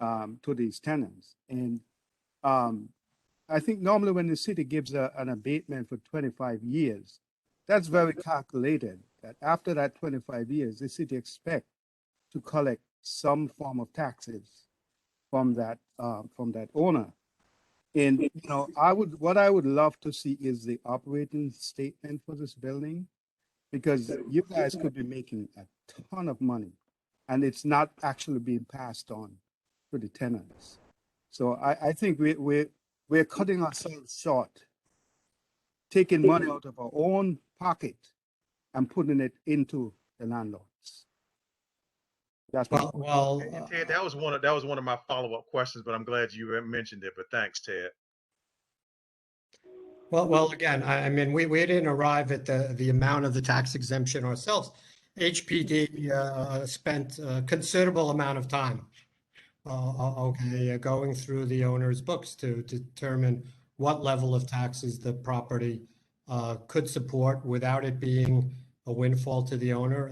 to these tenants. And I think normally when the city gives an abatement for 25 years, that's very calculated that after that 25 years, the city expects to collect some form of taxes from that owner. And what I would love to see is the operating statement for this building, because you guys could be making a ton of money and it's not actually being passed on to the tenants. So I think we're cutting ourselves short, taking money out of our own pocket and putting it into the landlords. That's my point. And Ted, that was one of my follow-up questions, but I'm glad you mentioned it. But thanks, Ted. Well, again, I mean, we didn't arrive at the amount of the tax exemption ourselves. HPD spent a considerable amount of time, going through the owner's books to determine what level of taxes the property could support without it being a windfall to the owner,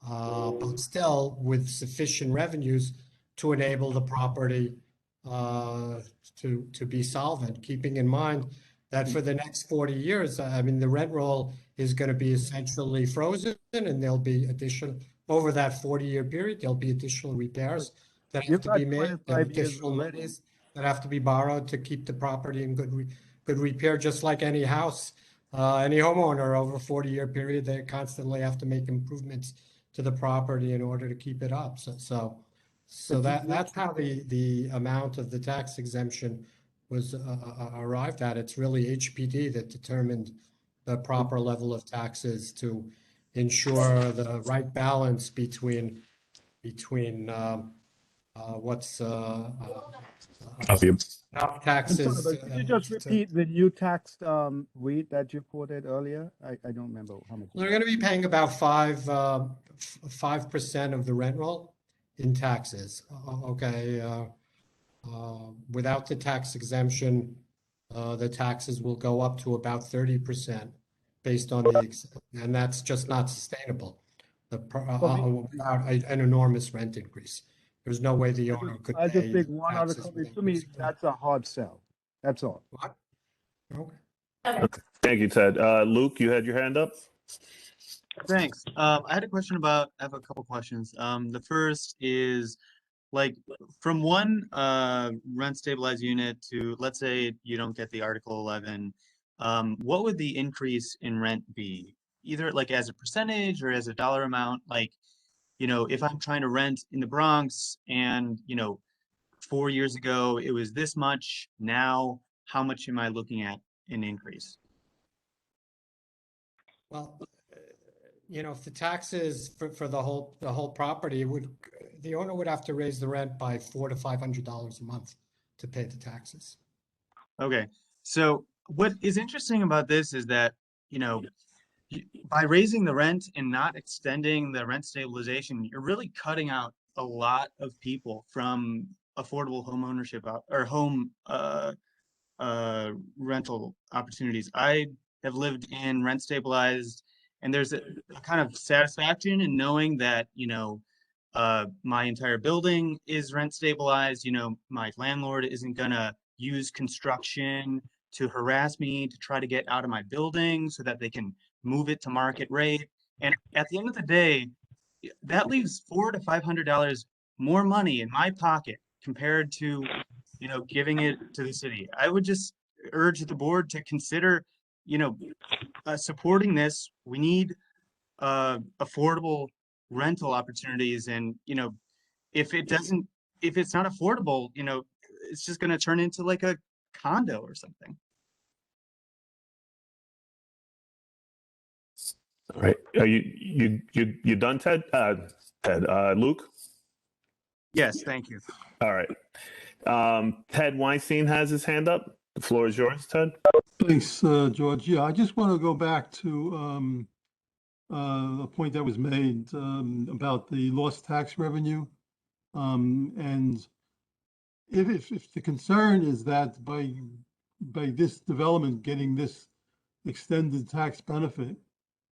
but still with sufficient revenues to enable the property to be solvent, keeping in mind that for the next 40 years, I mean, the rent roll is going to be essentially frozen, and there'll be over that 40-year period, there'll be additional repairs that have to be made, additional monies that have to be borrowed to keep the property in good repair, just like any house, any homeowner over a 40-year period, they constantly have to make improvements to the property in order to keep it up. So that's how the amount of the tax exemption was arrived at. It's really HPD that determined the proper level of taxes to ensure the right balance between what's enough taxes. Could you just repeat the new tax rate that you quoted earlier? I don't remember how much. They're going to be paying about 5% of the rent roll in taxes. Without the tax exemption, the taxes will go up to about 30% based on and that's just not sustainable. Without an enormous rent increase, there's no way the owner could. I just think one other comment. To me, that's a hard sell. That's all. What? Okay. Thank you, Ted. Luke, you had your hand up. Thanks. I had a question I have a couple questions. The first is, like, from one rent stabilized unit to, let's say you don't get the Article 11, what would the increase in rent be? Either like as a percentage or as a dollar amount? Like, if I'm trying to rent in the Bronx and, 4 years ago it was this much, now how much am I looking at an increase? Well, if the taxes for the whole property the owner would have to raise the rent by $400 to $500 a month to pay the taxes. Okay, so what is interesting about this is that, by raising the rent and not extending the rent stabilization, you're really cutting out a lot of people from affordable home ownership or home rental opportunities. I have lived in rent stabilized, and there's a kind of satisfaction in knowing that, my entire building is rent stabilized. My landlord isn't gonna use construction to harass me to try to get out of my building so that they can move it to market rate. And at the end of the day, that leaves $400 to $500 more money in my pocket compared to, giving it to the city. I would just urge the board to consider, supporting this. We need affordable rental opportunities, and if it's not affordable, it's just going to turn into like a condo or something. All right. Are you done, Ted? Luke? Yes, thank you. All right. Ted Weinstein has his hand up. The floor is yours, Ted. Thanks, George. Yeah, I just want to go back to a point that was made about the lost tax revenue. And if the concern is that by this development getting this extended tax benefit,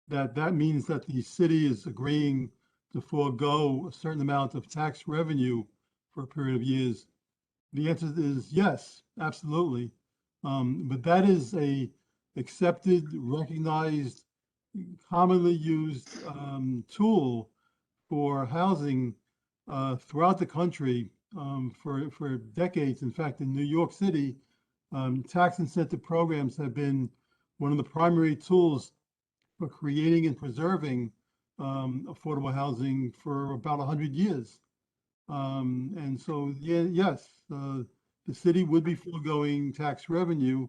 that means that the city is agreeing to forego a certain amount of tax revenue for a period of years, the answer is yes, absolutely. But that is a accepted, recognized, commonly used tool for housing throughout the country for decades. In fact, in New York City, tax incentive programs have been one of the primary tools for creating and preserving affordable housing for about 100 years. And so, yeah, yes, the city would be foregoing tax revenue.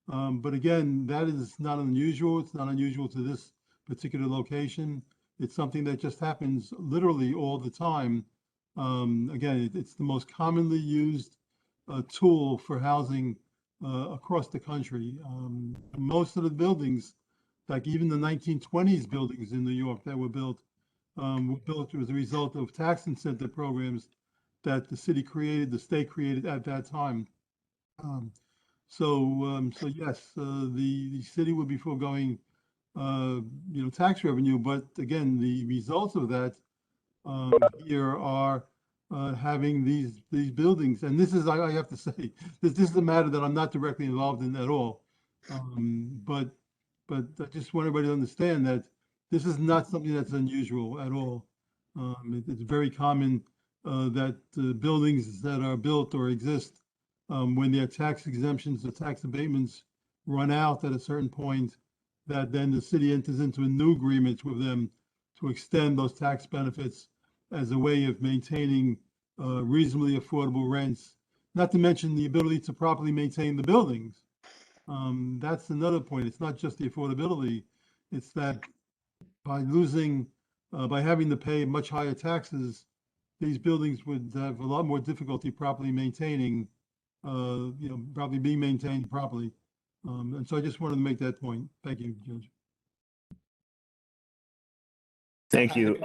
But again, that is not unusual. It's not unusual to this particular location. It's something that just happens literally all the time. Again, it's the most commonly used tool for housing across the country. Most of the buildings, like even the 1920s buildings in New York that were built as a result of tax incentive programs that the city created, the state created at that time. So yes, the city would be foregoing, tax revenue, but again, the results of that here are having these buildings, and this is, I have to say, this is a matter that I'm not directly involved in at all. But I just want everybody to understand that this is not something that's unusual at all. It's very common that buildings that are built or exist when their tax exemptions or tax abatements run out at a certain point, that then the city enters into a new agreement with them to extend those tax benefits as a way of maintaining reasonably affordable rents, not to mention the ability to properly maintain the buildings. That's another point. It's not just the affordability. It's that by having to pay much higher taxes, these buildings would have a lot more difficulty properly maintaining, probably being maintained properly. And so I just wanted to make that point. Thank you, Judge. Thank you.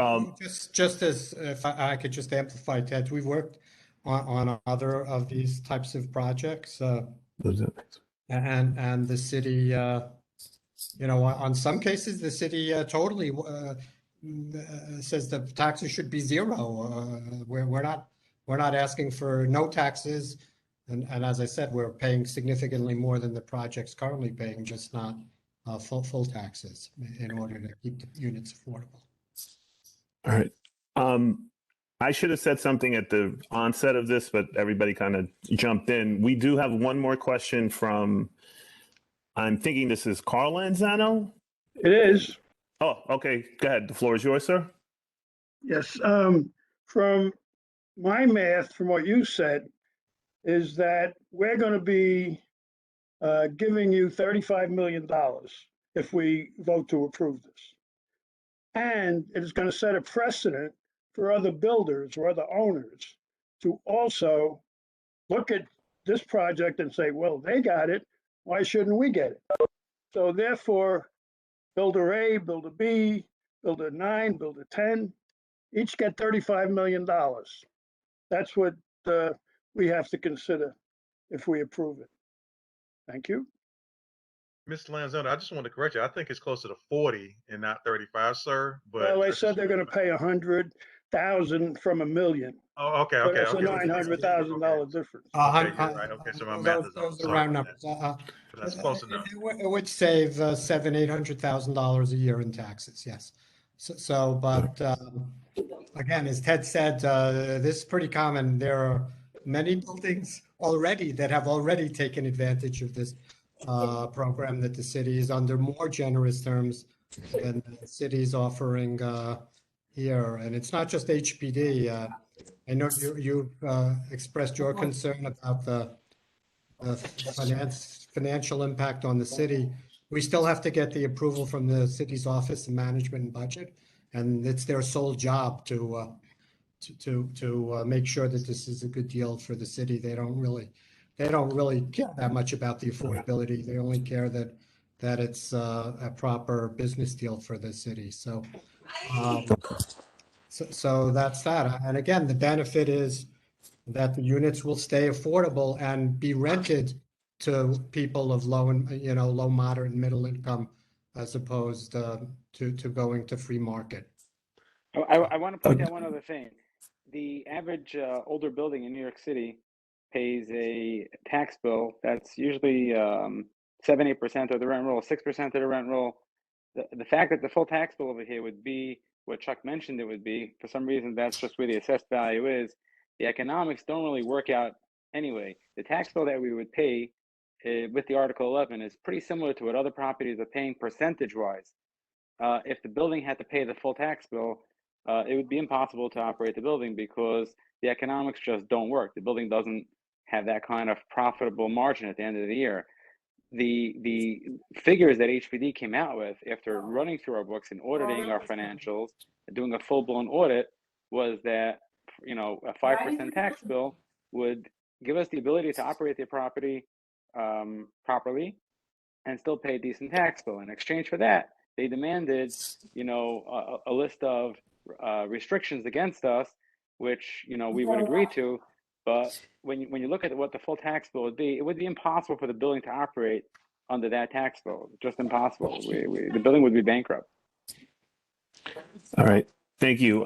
Just as if I could just amplify, Ted, we've worked on other of these types of projects. And the city, on some cases, the city totally says the taxes should be zero. We're not asking for no taxes. And as I said, we're paying significantly more than the project's currently paying, just not full taxes in order to keep the units affordable. All right. I should have said something at the onset of this, but everybody kind of jumped in. We do have one more question from, I'm thinking this is Carl Lanzano? It is. Oh, okay. Go ahead. The floor is yours, sir. Yes. From my math, from what you said, is that we're going to be giving you $35 million if we vote to approve this. And it is going to set a precedent for other builders or other owners to also look at this project and say, well, they got it. Why shouldn't we get it? So therefore, Builder A, Builder B, Builder 9, Builder 10, each get $35 million. That's what we have to consider if we approve it. Thank you. Mr. Lanzano, I just want to correct you. I think it's closer to 40 and not 35, sir. But well, they said they're going to pay 100,000 from $1 million. Oh, okay, so okay. that's okay. a $900,000 difference. Okay, you're right. Okay, so my math is off. Those are round numbers. That's close enough. It would save $700,000-800,000 a year in taxes. Yes. But again, as Ted said, this is pretty common. There are many buildings already that have already taken advantage of this program that the city is under more generous terms than the city is offering here. And it's not just HPD. I know you expressed your concern about the financial impact on the city. We still have to get the approval from the city's Office of Management and Budget, and it's their sole job to make sure that this is a good deal for the city. They don't really care that much about the affordability. They only care that it's a proper business deal for the city. So that's that. And again, the benefit is that the units will stay affordable and be rented to people of low and, low, moderate, and middle income, as opposed to going to free market. I want to point out one other thing. The average older building in New York City pays a tax bill that's usually 7-8% of the rent roll, 6% of the rent roll. The fact that the full tax bill over here would be what Chuck mentioned it would be, for some reason that's just where the assessed value is. The economics don't really work out anyway. The tax bill that we would pay with the Article 11 is pretty similar to what other properties are paying percentage-wise. If the building had to pay the full tax bill, it would be impossible to operate the building because the economics just don't work. The building doesn't have that kind of profitable margin at the end of the year. The figures that HPD came out with after running through our books and auditing our financials, doing a full-blown audit, was that a 5% tax bill would give us the ability to operate the property properly and still pay a decent tax bill. In exchange for that, they demanded a list of restrictions against us, which we would agree to. But when you look at what the full tax bill would be, it would be impossible for the building to operate under that tax bill. Just impossible. The building would be bankrupt. All right. Thank you.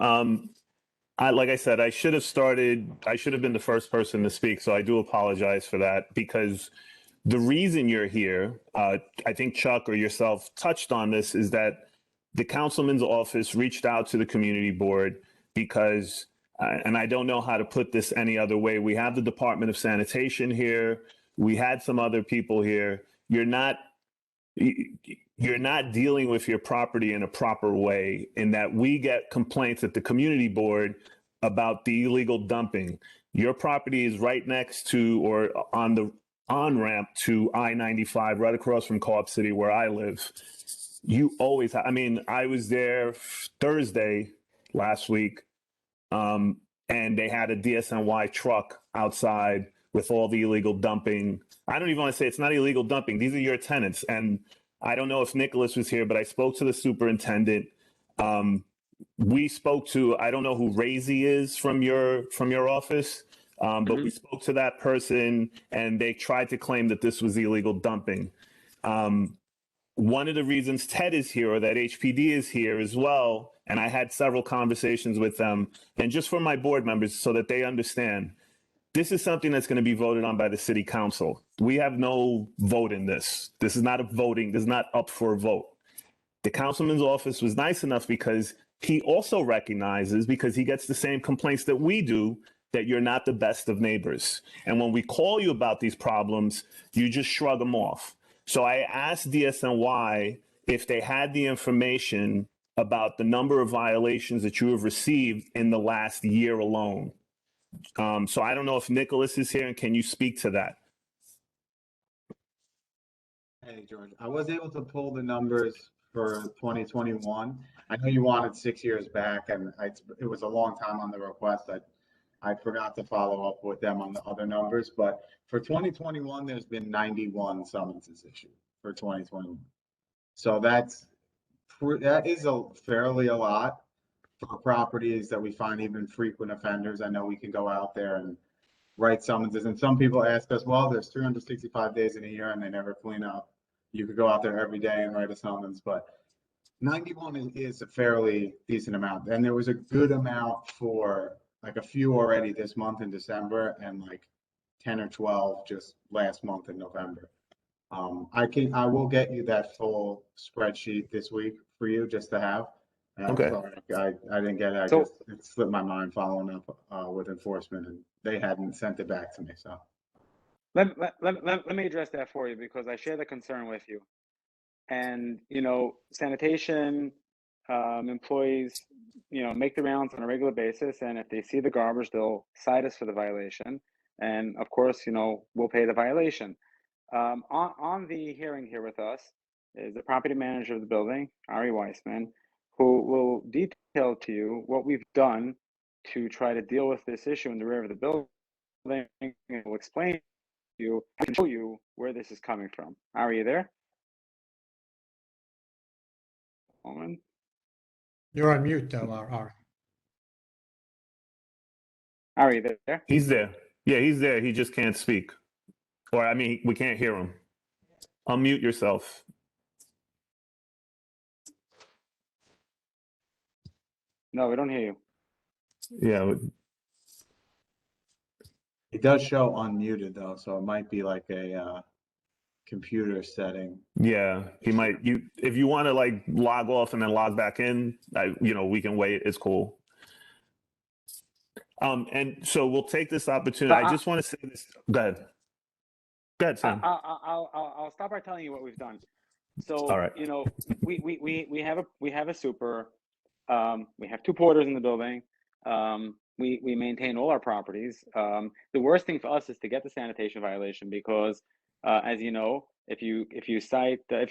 Like I said, I should have been the first person to speak, so I do apologize for that, because the reason you're here, I think Chuck or yourself touched on this, is that the councilman's office reached out to the community board because, and I don't know how to put this any other way, we have the Department of Sanitation here, we had some other people here. You're not dealing with your property in a proper way, in that we get complaints at the community board about the illegal dumping. Your property is right next to or on the on-ramp to I-95, right across from Co-op City where I live. You always I was there Thursday last week, and they had a DSNY truck outside with all the illegal dumping. I don't even want to say it's not illegal dumping. These are your tenants. And I don't know if Nicholas was here, but I spoke to the superintendent. We spoke to, I don't know who Razy is from your office, but we spoke to that person and they tried to claim that this was illegal dumping. One of the reasons Ted is here, or that HPD is here as well, and I had several conversations with them, and just for my board members so that they understand, this is something that's going to be voted on by the city council. We have no vote in this. This is not this is not up for a vote. The councilman's office was nice enough because he also recognizes, because he gets the same complaints that we do, that you're not the best of neighbors. And when we call you about these problems, you just shrug them off. So I asked DSNY if they had the information about the number of violations that you have received in the last year alone. So I don't know if Nicholas is here, and can you speak to that? Hey, George. I was able to pull the numbers for 2021. I know you wanted 6 years back, and it was a long time on the request. I forgot to follow up with them on the other numbers, but for 2021, there's been 91 summonses issued for 2021. So that is fairly a lot for properties that we find even frequent offenders. I know we can go out there and write summonses, and some people ask us, well, there's 365 days in a year and they never clean up. You could go out there every day and write a summons, but 91 is a fairly decent amount. And there was a good amount for like a few already this month in December, and like 10 or 12 just last month in November. I will get you that full spreadsheet this week for you just to have. Okay. Sorry, I didn't get it. It slipped my mind following up with enforcement, and they hadn't sent it back to me. So Let me address that for you, because I share the concern with you. And sanitation employees make the rounds on a regular basis, and if they see the garbage, they'll cite us for the violation, and of course we'll pay the violation. On the hearing here with us is the property manager of the building, Ari Weissman, who will detail to you what we've done to try to deal with this issue in the rear of the building, and will explain to you and show you where this is coming from. Ari, you there? Moment. You're on mute, though, Ari. Are you there? He's there. Yeah, he's there. He just can't speak. Or, I mean, we can't hear him. Unmute yourself. No, we don't hear you. Yeah. It does show unmuted though, so it might be like a computer setting. Yeah, he might. If you want to like log off and then log back in, we can wait. It's cool. And so we'll take this opportunity. I just want to say this. Go ahead. Go ahead, Sam. I'll start by telling you what we've done. So, All right. we have a super. We have 2 porters in the building. We maintain all our properties. The worst thing for us is to get the sanitation violation because, as you know, if you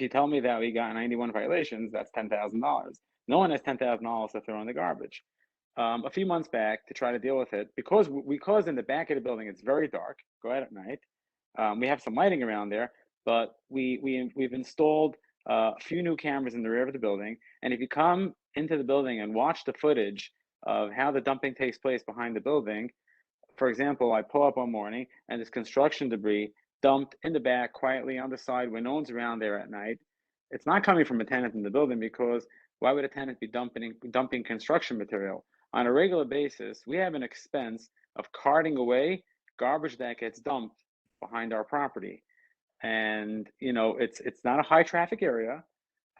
tell me that we got 91 violations, that's $10,000. No one has $10,000 to throw in the garbage. A few months back, to try to deal with it, because in the back of the building it's very dark, go out at night. We have some lighting around there, but we've installed a few new cameras in the rear of the building. And if you come into the building and watch the footage of how the dumping takes place behind the building, for example, I pull up one morning and there's construction debris dumped in the back quietly on the side when no one's around there at night. It's not coming from a tenant in the building because why would a tenant be dumping construction material? On a regular basis, we have an expense of carting away garbage that gets dumped behind our property. And, it's not a high traffic area.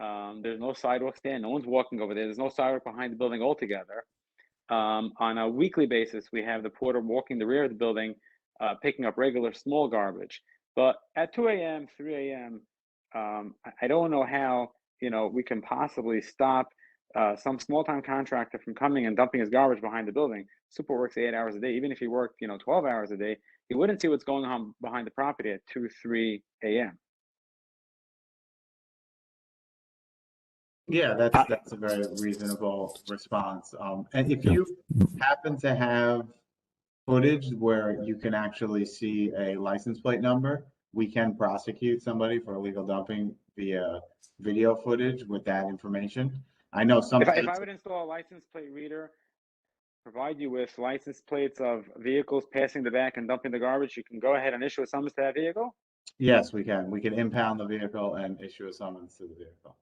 There's no sidewalks there. No one's walking over there. There's no sidewalk behind the building altogether. On a weekly basis, we have the porter walking the rear of the building, picking up regular small garbage. But at 2 a.m., 3 a.m., I don't know how, we can possibly stop some small-time contractor from coming and dumping his garbage behind the building. Super works 8 hours a day. Even if he worked, 12 hours a day, he wouldn't see what's going on behind the property at 2, 3 a.m. Yeah, that's a very reasonable response. And if you happen to have footage where you can actually see a license plate number, we can prosecute somebody for illegal dumping via video footage with that information. I know some If states. I would install a license plate reader, provide you with license plates of vehicles passing the back and dumping the garbage, you can go ahead and issue a summons to that vehicle? Yes, we can. We can impound the vehicle and issue a summons to the vehicle.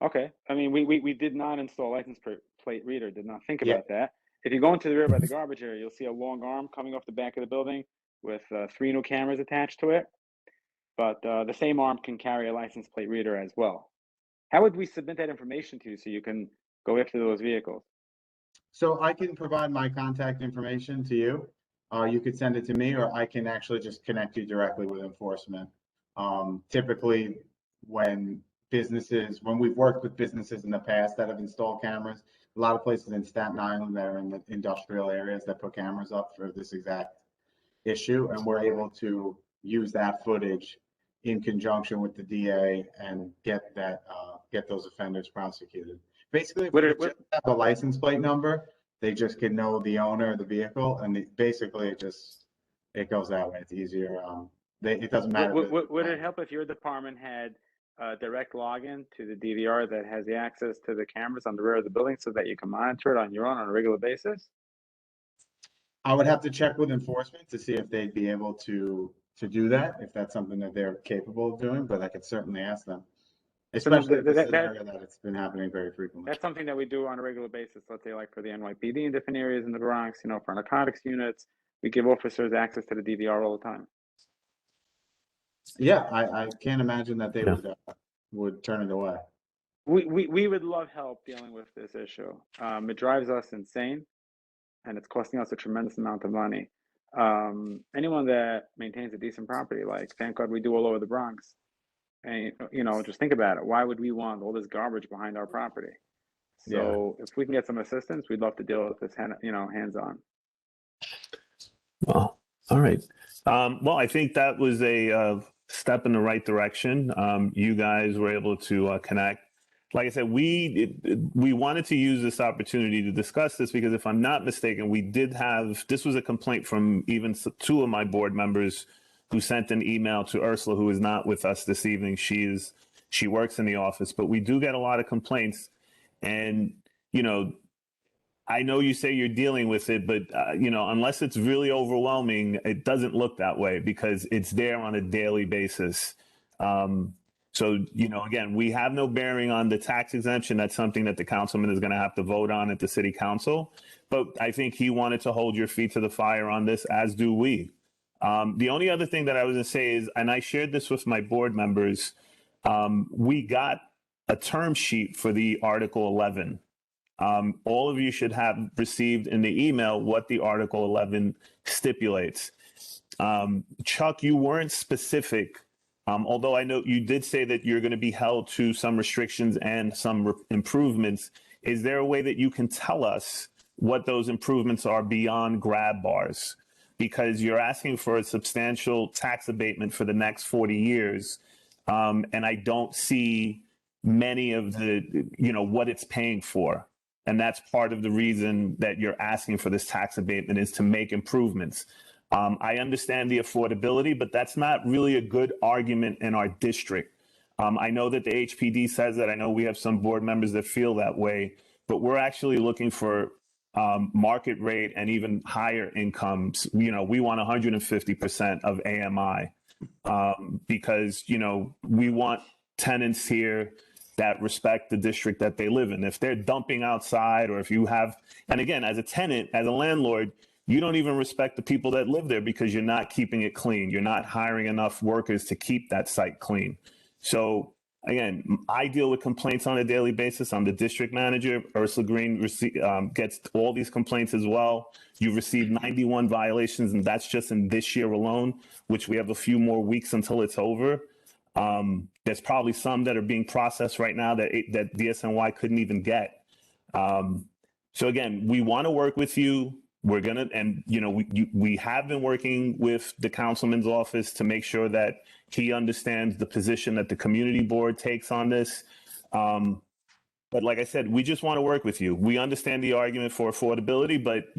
Okay. I mean, we did not install a license plate reader, did not think Yeah. about that. If you go into the rear by the garbage area, you'll see a long arm coming off the back of the building with 3 new cameras attached to it. But the same arm can carry a license plate reader as well. How would we submit that information to you so you can go after those vehicles? So I can provide my contact information to you. You could send it to me, or I can actually just connect you directly with enforcement. Typically, when we've worked with businesses in the past that have installed cameras, a lot of places in Staten Island that are in the industrial areas that put cameras up for this exact issue, and we're able to use that footage in conjunction with the DA and get those offenders prosecuted. Basically, if we just have a license plate number, they just can know the owner of the vehicle, and it goes that way. It's easier. It doesn't matter. Would it help if your department had a direct login to the DVR that has the access to the cameras on the rear of the building so that you can monitor it on your own on a regular basis? I would have to check with enforcement to see if they'd be able to do that, if that's something that they're capable of doing, but I could certainly ask them. Especially if this is an area that it's been happening very frequently. That's something that we do on a regular basis. Let's say like for the NYPD in different areas in the Bronx, for narcotics units, we give officers access to the DVR all the time. Yeah, I can't imagine that they would turn it away. We would love help dealing with this issue. It drives us insane, and it's costing us a tremendous amount of money. Anyone that maintains a decent property, like thank God we do all over the Bronx, and just think about it. Why would we want all this garbage behind our property? So if we can get some assistance, we'd love to deal with this, hands-on. Well, all right. Well, I think that was a step in the right direction. You guys were able to connect. Like I said, we wanted to use this opportunity to discuss this because if I'm not mistaken, this was a complaint from even 2 of my board members who sent an email to Ursula, who is not with us this evening. She works in the office, but we do get a lot of complaints. And, I know you say you're dealing with it, but unless it's really overwhelming, it doesn't look that way because it's there on a daily basis. So, again, we have no bearing on the tax exemption. That's something that the councilman is going to have to vote on at the city council. But I think he wanted to hold your feet to the fire on this, as do we. The only other thing that I was going to say is, and I shared this with my board members, we got a term sheet for the Article 11. All of you should have received in the email what the Article 11 stipulates. Chuck, you weren't specific, although I know you did say that you're going to be held to some restrictions and some improvements. Is there a way that you can tell us what those improvements are beyond grab bars? Because you're asking for a substantial tax abatement for the next 40 years, and I don't see many of the, what it's paying for. And that's part of the reason that you're asking for this tax abatement is to make improvements. I understand the affordability, but that's not really a good argument in our district. I know that the HPD says that. I know we have some board members that feel that way, but we're actually looking for market rate and even higher incomes. We want 150% of AMI because, we want tenants here that respect the district that they live in. If they're dumping outside, or if you have, and again, as a tenant, as a landlord, you don't even respect the people that live there because you're not keeping it clean. You're not hiring enough workers to keep that site clean. So again, I deal with complaints on a daily basis. I'm the district manager. Ursula Green gets all these complaints as well. You've received 91 violations, and that's just in this year alone, which we have a few more weeks until it's over. There's probably some that are being processed right now that DSNY couldn't even get. So again, we want to work with you. We're going to, and we have been working with the councilman's office to make sure that he understands the position that the community board takes on this. But like I said, we just want to work with you. We understand the argument for affordability, but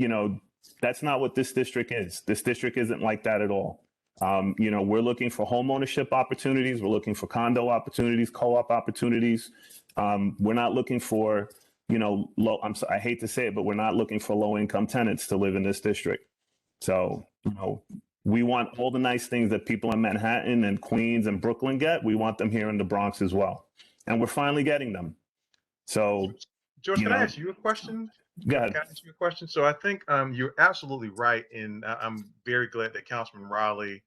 that's not what this district is. This district isn't like that at all. We're looking for home ownership opportunities. We're looking for condo opportunities, co-op opportunities. We're not looking for, I hate to say it, but we're not looking for low-income tenants to live in this district. So, we want all the nice things that people in Manhattan and Queens and Brooklyn get. We want them here in the Bronx as well. And we're finally getting them. So, George, can I ask you a question? Go ahead. Can I ask you a question? So I think you're absolutely right. And I'm very glad that Councilman Raleigh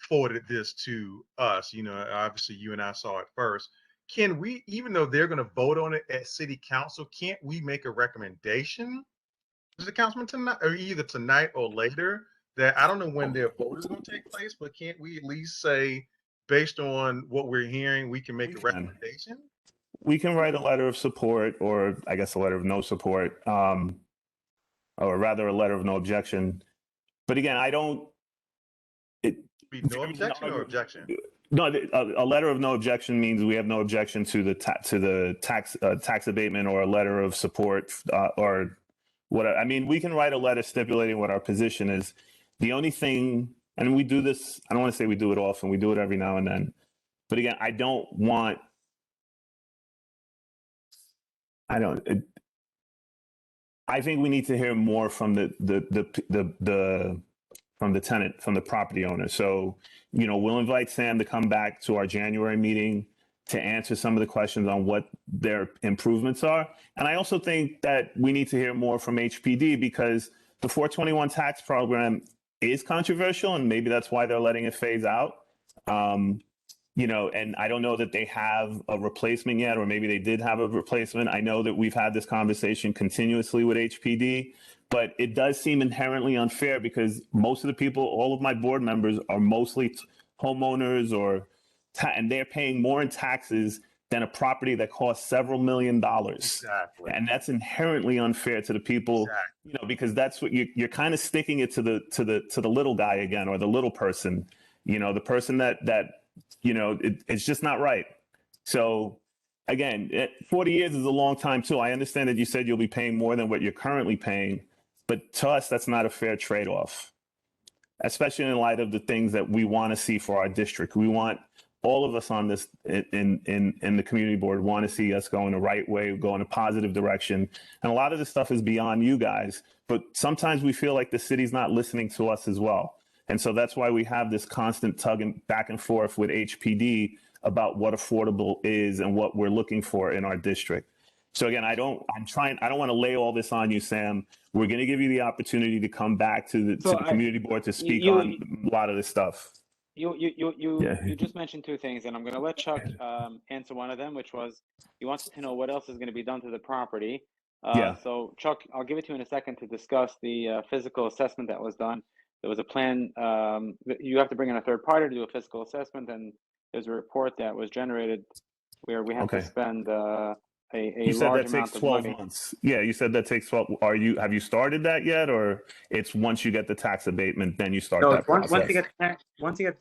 forwarded this to us. Obviously you and I saw it first. Can we, even though they're going to vote on it at city council, can't we make a recommendation to the councilman tonight, or either tonight or later, that I don't know when their vote is going to take place, but can't we at least say, based on what we're hearing, we can make a recommendation? We can write a letter of support, or I guess a letter of no support, or rather a letter of no objection. But again, No objection or objection? No, a letter of no objection means we have no objection to the tax abatement, or a letter of support, or whatever. I mean, we can write a letter stipulating what our position is. The only thing, and we do this, I don't want to say we do it often, we do it every now and then. But again, I think we need to hear more from the tenant, from the property owner. So, we'll invite Sam to come back to our January meeting to answer some of the questions on what their improvements are. And I also think that we need to hear more from HPD, because the 421 tax program is controversial, and maybe that's why they're letting it phase out. And I don't know that they have a replacement yet, or maybe they did have a replacement. I know that we've had this conversation continuously with HPD, but it does seem inherently unfair because most of the people, all of my board members, are mostly homeowners, and they're paying more in taxes than a property that costs several $1 million. Exactly. And that's inherently unfair to the people, because that's what you're kind of sticking it to the little guy again, or the little person, the person that it's just not right. So again, 40 years is a long time too. I understand that you said you'll be paying more than what you're currently paying, but to us, that's not a fair trade-off, especially in light of the things that we want to see for our district. We want all of us on this in the community board want to see us going the right way, go in a positive direction. And a lot of this stuff is beyond you guys, but sometimes we feel like the city's not listening to us as well. And so that's why we have this constant tugging back and forth with HPD about what affordable is and what we're looking for in our district. So again, I don't want to lay all this on you, Sam. We're going to give you the opportunity to come back to the community board to speak on a lot of this stuff. You just mentioned two things, and I'm going to let Chuck answer one of them, which was you wanted to know what else is going to be done to the property. So Chuck, I'll give it to you in a second to discuss the physical assessment that was done. There was a plan. You have to bring in a third party to do a physical assessment, and there's a report that was generated where we have to spend a you said large that amount takes of 12 money. months. Yeah, you said that takes 12. Have you started that yet, or it's once you get the tax abatement, then you start that process? Once you get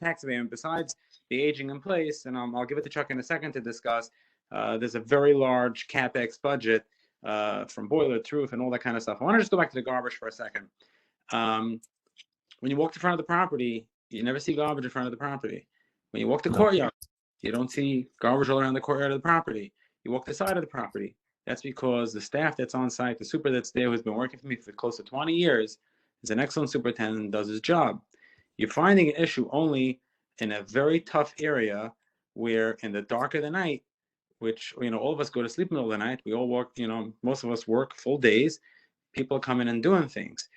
the tax abatement, besides the aging in place, and I'll give it to Chuck in a second to discuss. There's a very large capex budget from boiler to roof and all that kind of stuff. I want to just go back to the garbage for a second. When you walk in front of the property, you never see garbage in front of the property. When you walk the courtyard, you don't see garbage all around the courtyard of the property. You walk the side of the property. That's because the staff that's on site, the super that's there, who's been working for me for close to 20 years, is an excellent superintendent and does his job. You're finding an issue only in a very tough area where in the dark of the night, which, all of us go to sleep in the middle of the night. We all work, most of us work full days. People are coming and doing things.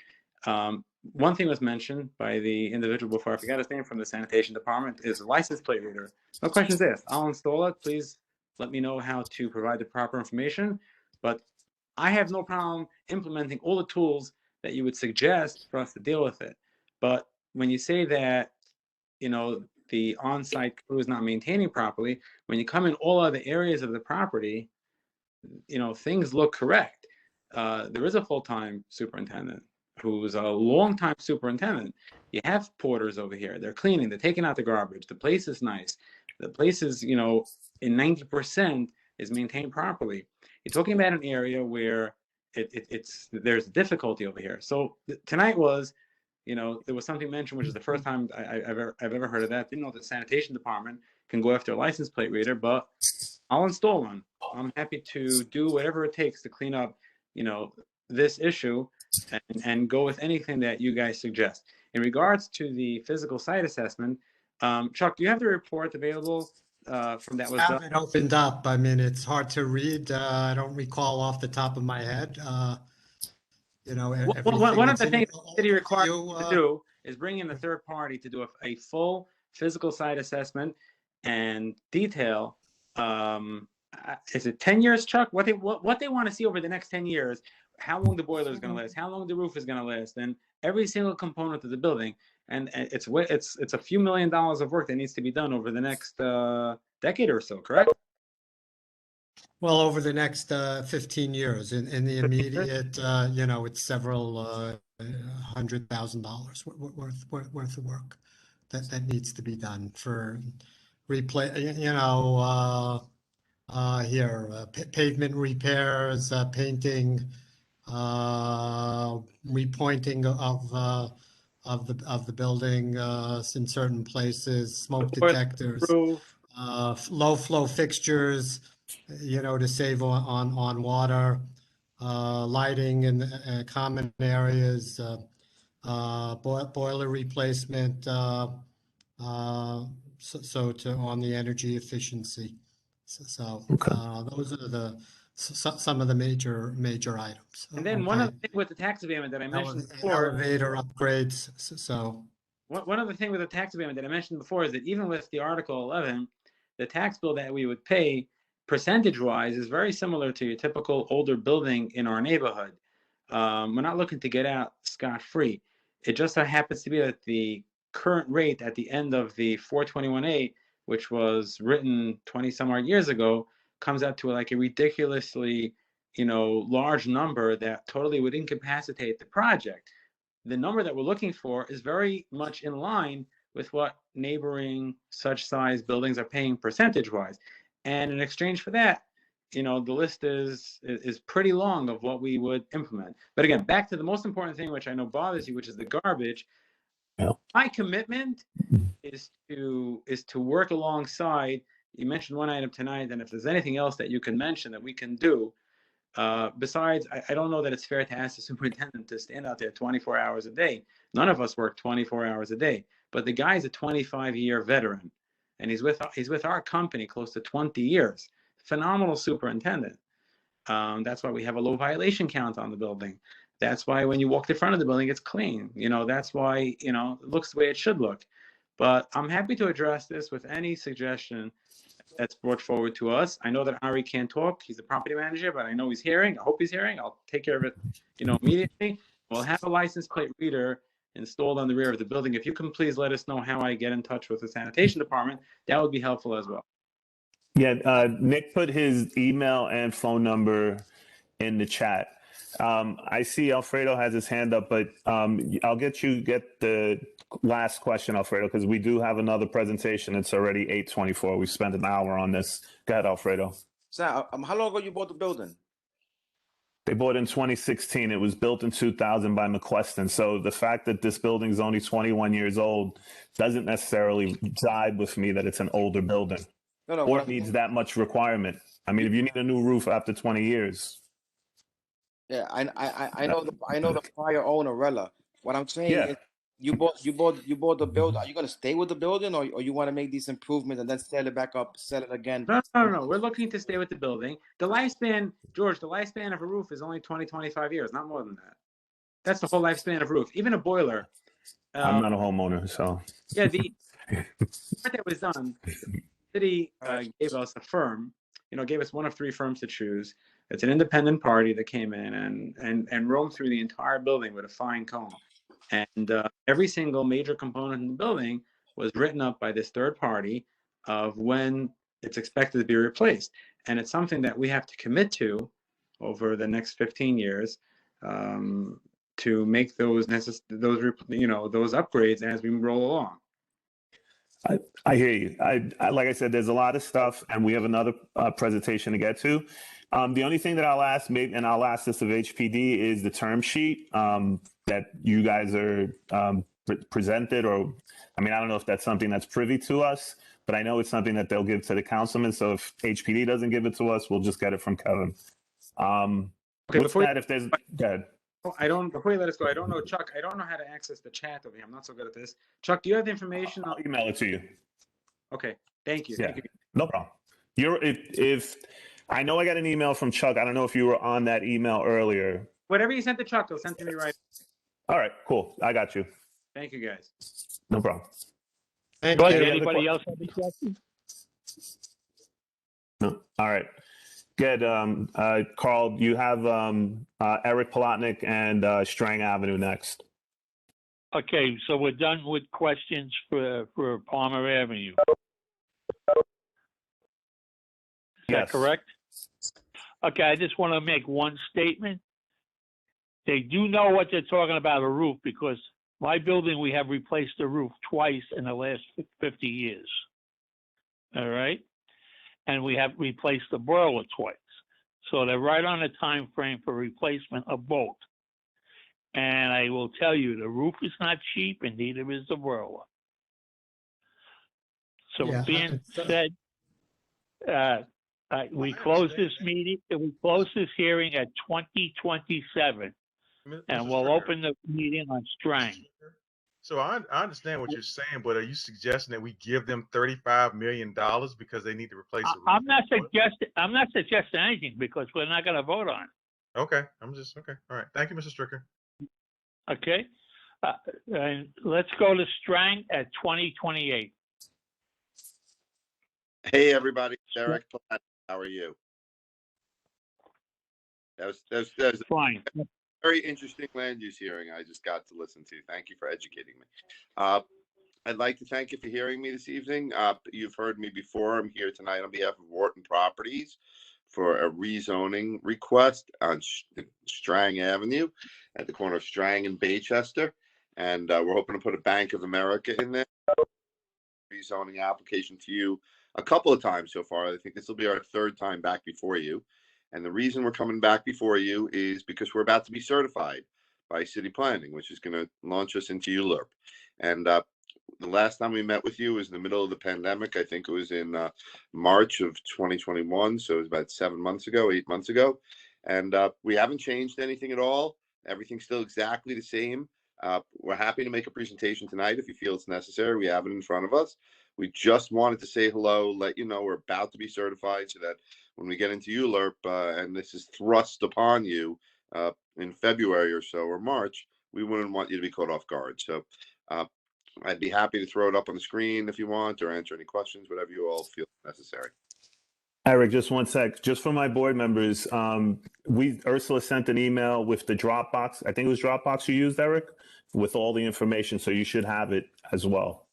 One thing was mentioned by the individual before, I forgot his name, from the sanitation department, is a license plate reader. No questions asked. I'll install it. Please let me know how to provide the proper information. But I have no problem implementing all the tools that you would suggest for us to deal with it. But when you say that, the on-site crew is not maintaining properly, when you come in all other areas of the property, things look correct. There is a full-time superintendent who's a long-time superintendent. You have porters over here. They're cleaning. They're taking out the garbage. The place is nice. The place is, in 90% is maintained properly. You're talking about an area where there's difficulty over here. So tonight was, there was something mentioned, which is the first time I've ever heard of that. Didn't know the sanitation department can go after a license plate reader, but I'll install one. I'm happy to do whatever it takes to clean up, this issue and go with anything that you guys suggest. In regards to the physical site assessment, Chuck, do you have the report available from that was I done? have it opened up. I mean, it's hard to read. I don't recall off the top of my head. One of the things the city requires to do is bring in a third party to do a full physical site assessment and detail. Is it 10 years, Chuck? What they want to see over the next 10 years, how long the boiler is going to last, how long the roof is going to last, and every single component of the building. And it's a few $1 million of work that needs to be done over the next decade or so, correct? Well, over the next 15 years. In the immediate, it's several $100,000 worth of work that needs to be done for pavement repairs, painting, repointing of the building in certain places, smoke detectors, low flow fixtures, to save on water, lighting in common areas, boiler replacement, so on the energy efficiency. Those are some of the major items. And then one other thing with the tax abatement that I mentioned before, elevator upgrades. One other thing with the tax abatement that I mentioned before is that even with the Article 11, the tax bill that we would pay percentage-wise is very similar to your typical older building in our neighborhood. We're not looking to get out scot-free. It just so happens to be that the current rate at the end of the 421A, which was written 20 some odd years ago, comes out to like a ridiculously, large number that totally would incapacitate the project. The number that we're looking for is very much in line with what neighboring such size buildings are paying percentage-wise. And in exchange for that, the list is pretty long of what we would implement. But again, back to the most important thing, which I know bothers you, which is the garbage. My commitment is to work alongside. You mentioned one item tonight, and if there's anything else that you can mention that we can do, besides, I don't know that it's fair to ask the superintendent to stand out there 24 hours a day. None of us work 24 hours a day, but the guy's a 25-year veteran, and he's with our company close to 20 years. Phenomenal superintendent. That's why we have a low violation count on the building. That's why when you walk the front of the building, it's clean. That's why, it looks the way it should look. But I'm happy to address this with any suggestion that's brought forward to us. I know that Ari can't talk. He's the property manager, but I know he's hearing. I hope he's hearing. I'll take care of it, immediately. We'll have a license plate reader installed on the rear of the building. If you can please let us know how I get in touch with the sanitation department, that would be helpful as well. Yeah, Nick put his email and phone number in the chat. I see Alfredo has his hand up, but I'll get the last question, Alfredo, because we do have another presentation. It's already 8:24. We spent an hour on this. Go ahead, Alfredo. Sir, how long ago you bought the building? They bought it in 2016. It was built in 2000 by McQuestion. So the fact that this building is only 21 years old doesn't necessarily jibe with me that it's an older building. No, or it needs that much requirement. I mean, if you need a new roof after 20 years. Yeah, I know the prior owner, Rella. What I'm saying is you bought the building. Are you gonna stay with the building, or you want to make these improvements and then sell it back up, sell it again? No. We're looking to stay with the building. The lifespan, George, the lifespan of a roof is only 20, 25 years, not more than that. That's the whole lifespan of a roof. Even a boiler. I'm not a homeowner, so. Yeah, the part that was done, the city gave us a firm, gave us one of 3 firms to choose. It's an independent party that came in and roamed through the entire building with a fine comb. And every single major component in the building was written up by this third party of when it's expected to be replaced. And it's something that we have to commit to over the next 15 years to make those upgrades as we roll along. I hear you. I like I said, there's a lot of stuff, and we have another presentation to get to. The only thing that I'll ask, maybe, and I'll ask this of HPD, is the term sheet that you guys are presented, or I don't know if that's something that's privy to us, but I know it's something that they'll give to the councilman. So if HPD doesn't give it to us, we'll just get it from Kevin. Okay, before that, if there's, go ahead. Before you let us go, I don't know, Chuck, I don't know how to access the chat over here. I'm not so good at this. Chuck, do you have the information? I'll email it to you. Okay, thank you. Yeah, Thank you. no problem. If I know I got an email from Chuck, I don't know if you were on that email earlier. Whatever you sent to Chuck, he'll send to me right. All right, cool. I got you. Thank you, guys. No problem. Thank you. Anybody else have any questions? No. All right. Good. Carl, you have Eric Palatnik and Strang Avenue next. Okay, so we're done with questions for Palmer Avenue. Is that correct? Okay, I just want to make one statement. They do know what they're talking about, a roof, because my building, we have replaced the roof twice in the last 50 years. All right? And we have replaced the boiler twice. So they're right on the time frame for replacement of both. And I will tell you, the roof is not cheap, and neither is the boiler. So being said, we close this meeting, we close this hearing at 2027, and we'll open the meeting on Strang. So I understand what you're saying, but are you suggesting that we give them $35 million because they need to replace the roof? I'm not suggesting anything, because we're not going to vote on it. Okay, okay. All right. Thank you, Mr. Stricker. Okay, and let's go to Strang at 2028. Hey, everybody. Derek, how are you? That was fine. Very interesting land use hearing I just got to listen to. Thank you for educating me. I'd like to thank you for hearing me this evening. You've heard me before. I'm here tonight on behalf of Wharton Properties for a rezoning request on Strang Avenue at the corner of Strang and Baychester. And we're hoping to put a Bank of America in there. Rezoning application to you a couple of times so far. I think this will be our 3rd time back before you. And the reason we're coming back before you is because we're about to be certified by city planning, which is going to launch us into ULURP. And the last time we met with you was in the middle of the pandemic. I think it was in March of 2021. So it was about 7 months ago, 8 months ago. And we haven't changed anything at all. Everything's still exactly the same. We're happy to make a presentation tonight if you feel it's necessary. We have it in front of us. We just wanted to say hello, let you know we're about to be certified so that when we get into ULURP and this is thrust upon you in February or so or March, we wouldn't want you to be caught off guard. So I'd be happy to throw it up on the screen if you want or answer any questions, whatever you all feel necessary. Eric, just one sec. Just for my board members, Ursula sent an email with the Dropbox. I think it was Dropbox you used, Eric, with all the information. So you should have it as well.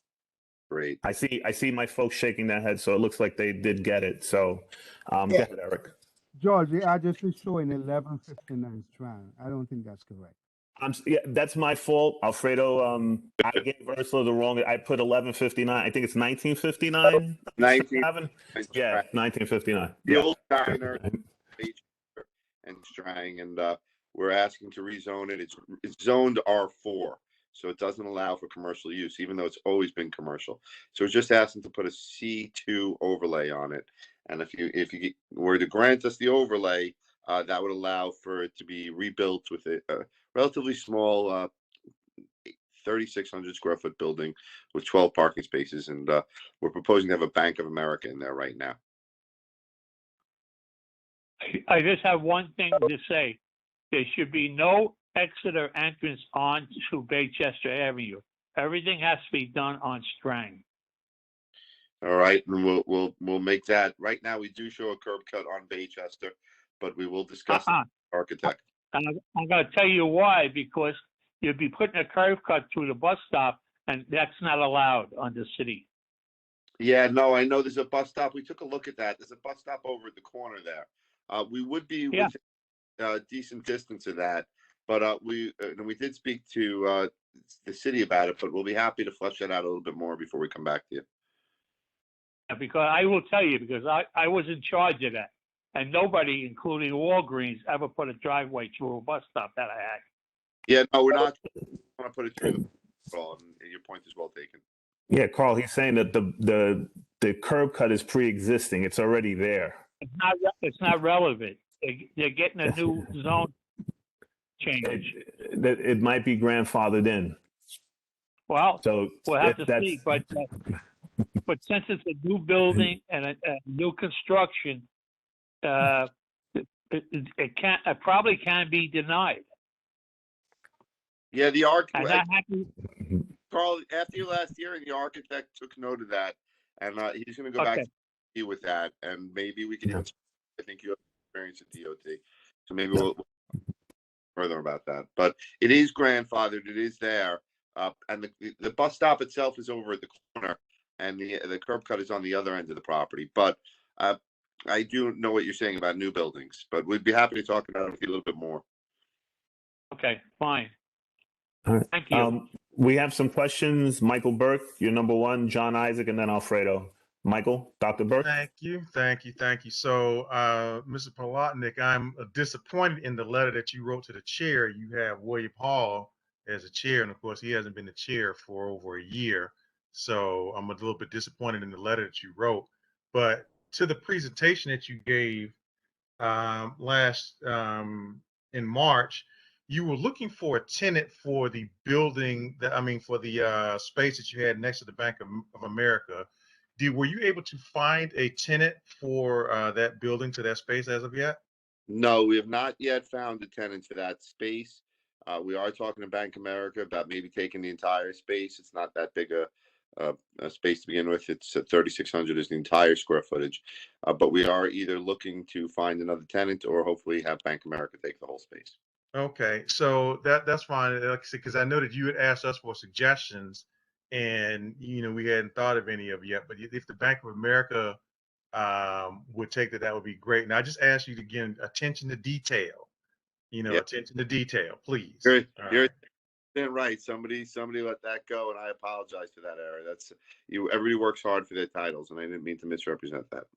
Great. I see my folks shaking their heads, so it looks like they did get it. So Yeah. go ahead, Eric. George, the address is showing 1159 Strand. I don't think that's correct. Yeah, that's my fault, Alfredo. I gave Ursula the wrong. I put 1159. I think it's 1959. 19. Yeah, 1959. The Yeah. old diner and Strang, and we're asking to rezone it. It's zoned R4, so it doesn't allow for commercial use, even though it's always been commercial. So we're just asking to put a C2 overlay on it. And if you were to grant us the overlay, that would allow for it to be rebuilt with a relatively small 3,600 square foot building with 12 parking spaces. And we're proposing to have a Bank of America in there right now. I just have one thing to say. There should be no exit or entrance onto Baychester Avenue. Everything has to be done on Strang. All right, and we'll make that. Right now, we do show a curb cut on Baychester, but we will discuss the architect. And I'm going to tell you why, because you'd be putting a curb cut through the bus stop, and that's not allowed on the city. Yeah, no, I know there's a bus stop. We took a look at that. There's a bus stop over at the corner there. We would be within a decent distance of that, but we did speak to the city about it, but we'll be happy to flesh that out a little bit more before we come back to you. Because I will tell you, because I was in charge of that, and nobody, including Walgreens, ever put a driveway through a bus stop that I had. Yeah, no, we're not going to put it through the all, and your point is well taken. Yeah, Carl, he's saying that the curb cut is pre-existing. It's already there. It's not relevant. They're getting a new zone change. It might be grandfathered in. Well, so we'll have to see, but since it's a new building and a new construction, it probably can be denied. Yeah, the architect, happy. Carl, after your last hearing, the architect took note of that, and he's going to go back to you with that, and maybe we can. I think you have experience at DOT, so maybe we'll further about that. But it is grandfathered; it is there, and the bus stop itself is over at the corner, and the curb cut is on the other end of the property. But I do know what you're saying about new buildings, but we'd be happy to talk about it with you a little bit more. Okay, fine. All right. Thank you. We have some questions. Michael Burke, you're number one, John Isaac, and then Alfredo. Michael, Dr. Burke. Thank you. So, Mr. Polotnik, I'm disappointed in the letter that you wrote to the chair. You have William Hall as a chair, and of course, he hasn't been the chair for over a year. So I'm a little bit disappointed in the letter that you wrote. But to the presentation that you gave in March, you were looking for a tenant for the building for the space that you had next to the Bank of America. Were you able to find a tenant for that building, to that space as of yet? No, we have not yet found a tenant for that space. We are talking to Bank of America about maybe taking the entire space. It's not that big a space to begin with. It's 3,600 is the entire square footage. But we are either looking to find another tenant or hopefully have Bank of America take the whole space. Okay, so that's fine. Like I said, because I know that you had asked us for suggestions, and we hadn't thought of any of yet. But if the Bank of America would take that, that would be great. And I just ask you to, again, attention to detail. Attention to detail, please. You're right. Somebody let that go, and I apologize for that error. That's everybody works hard for their titles, and I didn't mean to misrepresent that.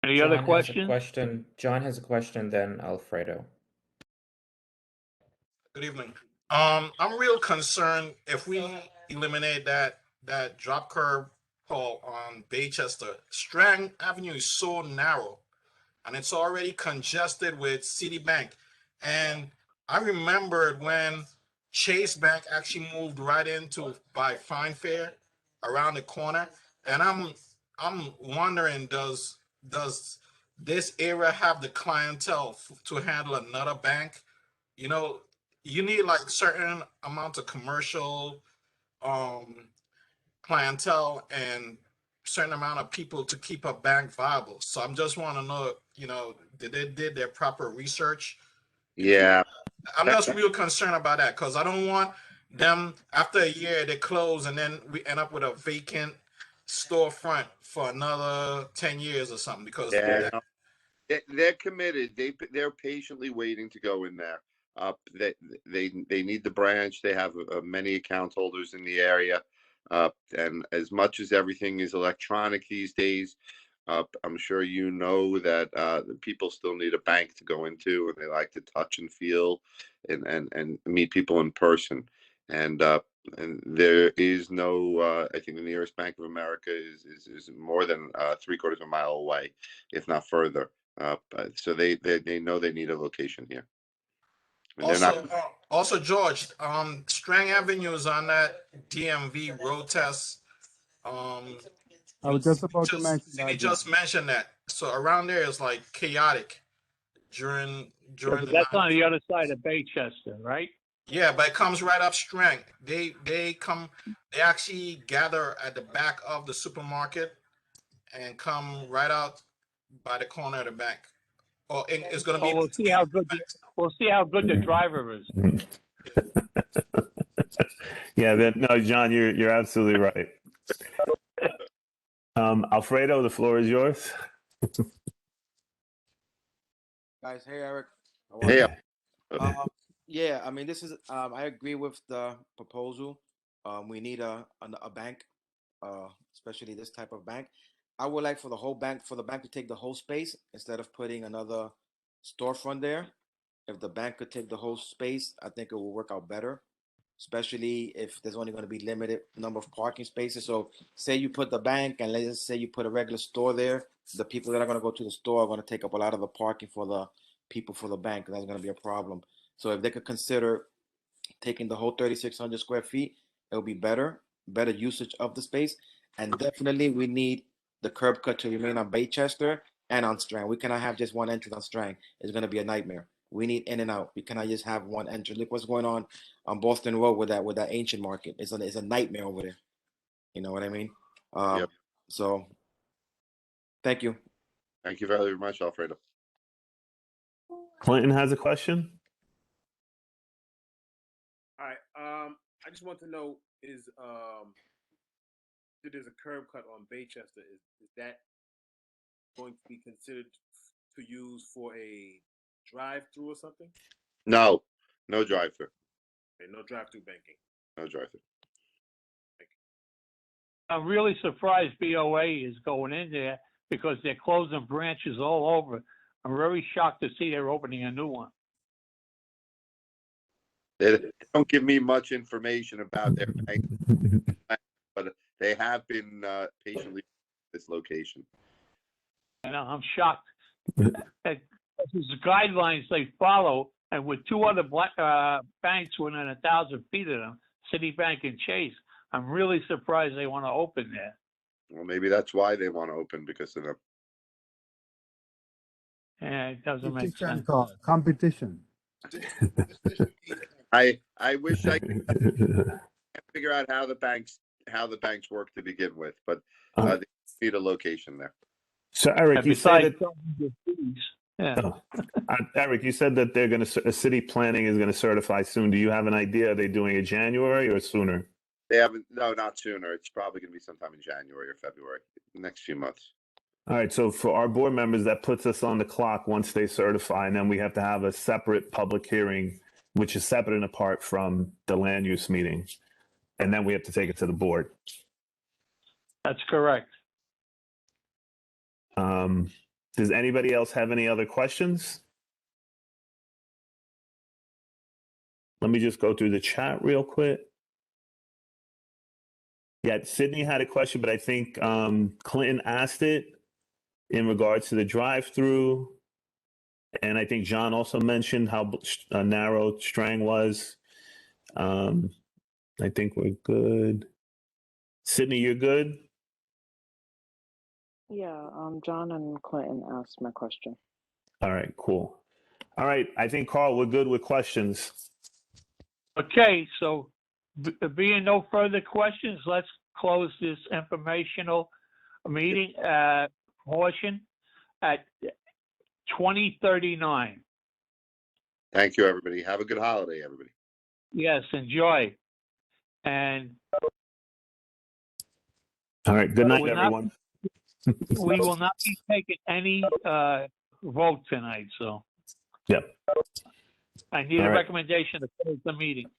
Any other John has a questions? question. John has a question, then Alfredo. Good evening. I'm real concerned if we eliminate that drop curb hole on Baychester. Strang Avenue is so narrow, and it's already congested with Citibank. And I remembered when Chase Bank actually moved right into by Fine Fair around the corner, and I'm wondering, does this area have the clientele to handle another bank? You know, you need like certain amount of commercial um clientele and certain amount of people to keep a bank viable. So I'm just want to know, did they did their proper research? Yeah. I'm just real concerned about that because I don't want them after a year they close and then we end up with a vacant storefront for another 10 years or something because Yeah, no, they're committed. They're patiently waiting to go in there. They need the branch. They have many account holders in the area, and as much as everything is electronic these days, I'm sure you know that the people still need a bank to go into, and they like to touch and feel, and meet people in person. And there is no. I think the nearest Bank of America is more than 3/4 of a mile away, if not further. So they know they need a location here. And they're Also, not. also George, Strang Avenue is on that DMV road test. I was just about to mention Cindy that, John. just mentioned that. So around there is like chaotic during Yeah, but the that's night. on the other side of Baychester, right? Yeah, but it comes right up Strang. They actually gather at the back of the supermarket and come right out by the corner of the bank. Or it's gonna Oh, be we'll see how good the driver is. Yeah, no, John, you're absolutely right. Alfredo, the floor is yours. Guys, hey Eric. How are Hey. you? Yeah, I mean, this is I agree with the proposal. We need a bank, especially this type of bank. I would like for the bank to take the whole space instead of putting another storefront there. If the bank could take the whole space, I think it will work out better, especially if there's only going to be limited number of parking spaces. So say you put the bank and let's just say you put a regular store there, the people that are going to go to the store are going to take up a lot of the parking for the people for the bank, and that's going to be a problem. So if they could consider taking the whole 3,600 square feet, it will be better usage of the space. And definitely we need the curb cut to remain on Baychester and on Strang. We cannot have just one entrance on Strang. It's going to be a nightmare. We need in and out. We cannot just have one entrance. Look what's going on Boston Road with that ancient market. It's a nightmare over there. You know what I mean? Yep. So thank you. Thank you very much, Alfredo. Clinton has a question. All right. I just want to know if there's a curb cut on Baychester, is that going to be considered to use for a drive-through or something? No drive-through. Okay, no drive-through banking. No drive-through. I'm really surprised BOA is going in there because they're closing branches all over. I'm very shocked to see they're opening a new one. They don't give me much information about their bank, but they have been patiently at this location. And I'm shocked. There's guidelines they follow, and with two other banks within 1,000 feet of them, Citibank and Chase, I'm really surprised they want to open there. Well, maybe that's why they want to open, because of them. Yeah, it doesn't make sense. Competition. I wish I could figure out how the banks work to begin with, but they need a location there. So Eric, you said that. Eric, you said that they're going to city planning is going to certify soon. Do you have an idea? Are they doing it January or sooner? They haven't. No, not sooner. It's probably going to be sometime in January or February, the next few months. All right. So for our board members, that puts us on the clock once they certify, and then we have to have a separate public hearing, which is separate and apart from the land use meeting, and then we have to take it to the board. That's correct. Does anybody else have any other questions? Let me just go through the chat real quick. Yeah, Sydney had a question, but I think Clinton asked it in regards to the drive-through. And I think John also mentioned how narrow Strang was. I think we're good. Sydney, you're good? Yeah, John and Clinton asked my question. All right, cool. All right, I think, Carl, we're good with questions. Okay, so being no further questions, let's close this informational meeting portion at 20:39. Thank you, everybody. Have a good holiday, everybody. Yes, enjoy. And all right, good night, we're not- everyone. we will not be taking any vote tonight, so Yep. I need All a right. recommendation to close the meeting.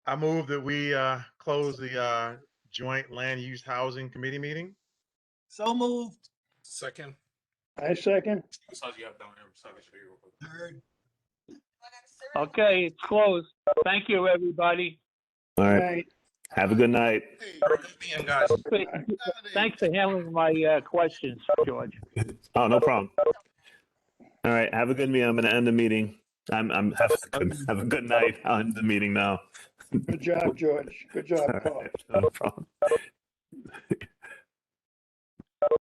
I move that we close the joint land use housing committee meeting. So moved. Second. I second. Third. Okay, it's closed. Thank you, everybody. All right. Night. Have a good night. Guys. Thanks for handling my questions, George. Oh, no problem. All right, have a good meeting. I'm going to end the meeting. Have a good night. I'll end the meeting now. Good job, George. Good job, Carl. No problem.